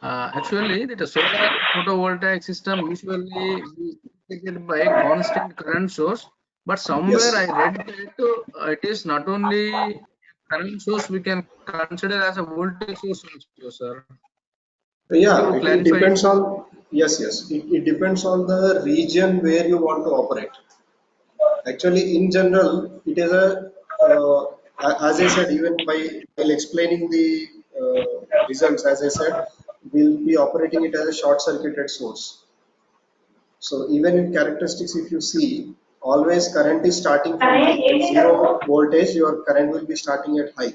Actually, the solar photovoltaic system usually is affected by constant current source, but somewhere I Yes. read that it is not only current source we can consider as a voltage source also, sir. Could Yeah, you it clarify it? depends on, yes. It depends on the region where you want to operate. Actually, in general, it is as I said, even while explaining the results, as I said, we'll be operating it as a short circuited source. So even in characteristics, if you see, always current is starting from high. At 0 voltage, your current will be starting at high.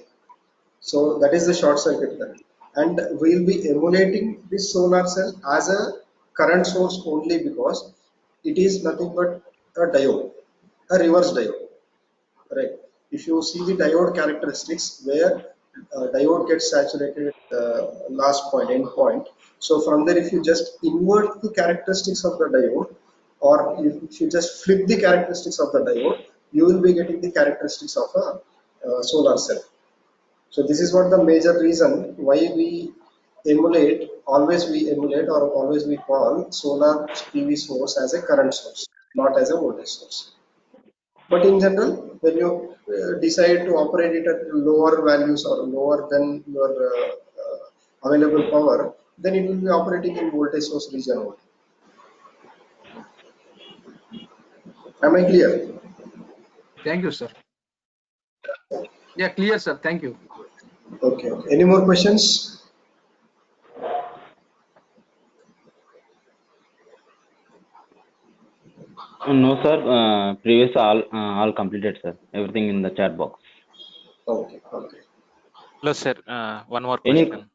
So that is the short circuit current. And we'll be emulating this solar cell as a current source only because it is nothing but a diode, a reverse diode, right? If you see the diode characteristics where diode gets saturated at the last point, end point. So from there, if you just invert the characteristics of the diode, or if you just flip the characteristics of the diode, you will be getting the characteristics of a solar cell. So this is what the major reason why we emulate or always we call solar PV source as a current source, not as a voltage source. But in general, when you decide to operate it at lower values or lower than your available power, then it will be operating in voltage source region only. Am I clear? Thank you, sir. Yeah, clear, sir. Thank you. Okay. Okay. Any more questions? No, sir. Previous all completed, sir. Everything in the chat box. Okay. Okay. Hello, sir. One more Any? question.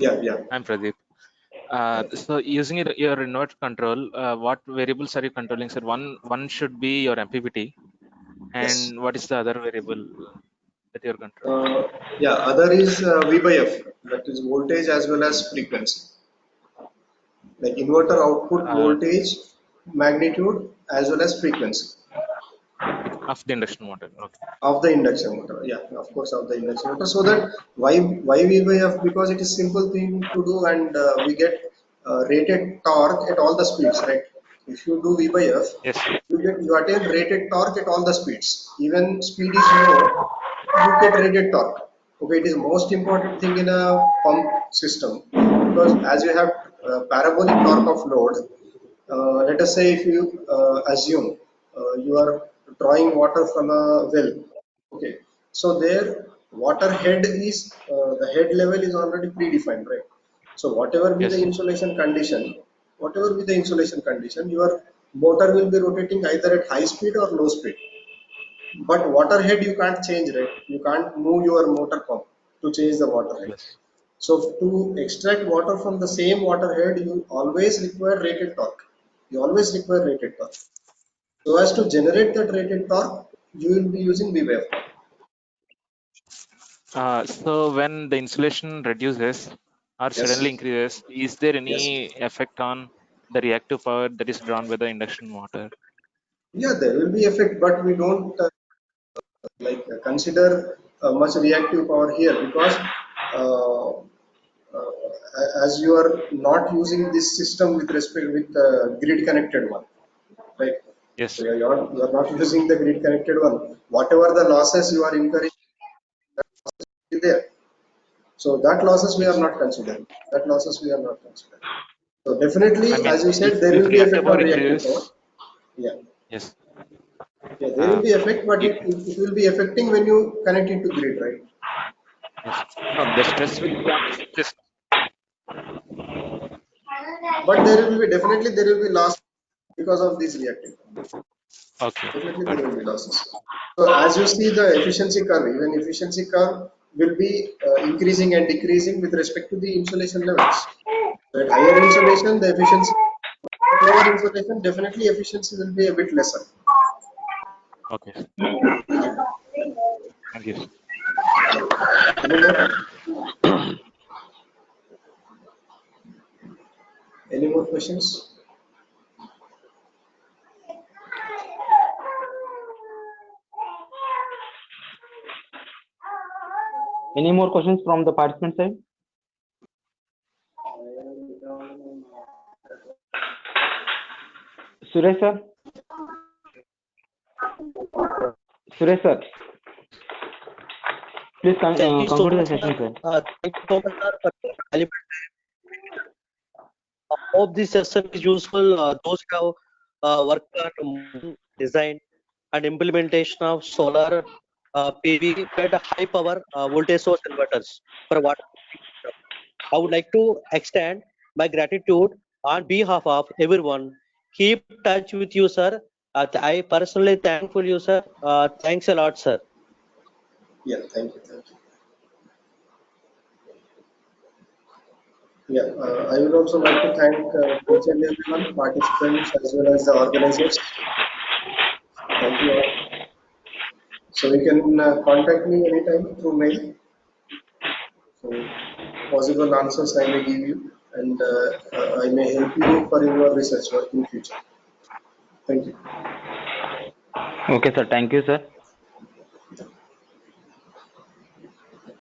Yeah. Yeah. I'm Pradeep. So using your inverter control, what variables are you controlling, sir? One should be your MPPT, Yes. and what is the other variable that you're controlling? Yeah. Other is V by F, that is voltage as well as frequency. Like inverter output Uh, voltage, magnitude as well as frequency of the induction motor. Okay. of the induction motor. Yeah, of course, of the induction motor. So that why V by F? Because it is simple thing to do, and we get rated torque at all the speeds, right? If you do V by F, Yes. you attain rated torque at all the speeds. Even speed is low, you get rated torque. Okay, it is most important thing in a pump system, because as you have parabolic torque of load, let us say if you assume you are drawing water from a well. Okay, so there water head is the head level is already predefined, right? So whatever be the Yes. insulation condition, whatever be the insulation condition, your motor will be rotating either at high speed or low speed. But water head you can't change, right? You can't move your motor pump to change the water head. Yes. So to extract water from the same water head, you always require rated torque. You always require rated torque. So as to generate that rated torque, you will be using VWave. So when the insulation reduces or suddenly Yes. increases, is there Yes. any effect on the reactive power that is drawn by the induction motor? Yeah, there will be effect, but we don't consider much reactive power here, because uh, as you are not using this system with respect with grid connected one, right? So Yes. you are not using the grid connected one. Whatever the losses you are incurring is there. So that losses we are Yes. not considering. That losses we are not considering. So definitely, I mean, as you said, there if will be reactive effect on power reactive power. increases, Yeah, yes. yeah, there Uh, will be effect, but y- it will be affecting when you connect into grid, right? yes. No, the stress will be on the system. But there will be definitely there will be loss because of this reactive power. Okay. Definitely Got there it. will be losses. So as you see the efficiency curve, even efficiency curve will be increasing and decreasing with respect to the insulation levels. So at higher insulation, the efficiency, lower insulation, definitely efficiency will be a bit lesser. Okay. Thank you. Any more? Any more questions? Any more questions from the participant side? Suresh sir? Suresh sir, please Thank you so conclude the much, session, sir. sir. Thank you so much, sir, for your valuable time. I hope this session is useful. Those who have worked on design and implementation of solar PV fed high power voltage source inverters for water. I would like to extend my gratitude on behalf of everyone. Keep touch with you, sir. I personally thankful you, sir. Thanks a lot, sir. Yeah, thank you, thank you. Yeah, I would also like to thank each and everyone, participants as well as the organizers. Thank you all. So you can contact me anytime through mail. So possible answers I may give you, and I may help you for your research work in future. Thank you. Okay, sir. Thank you, sir.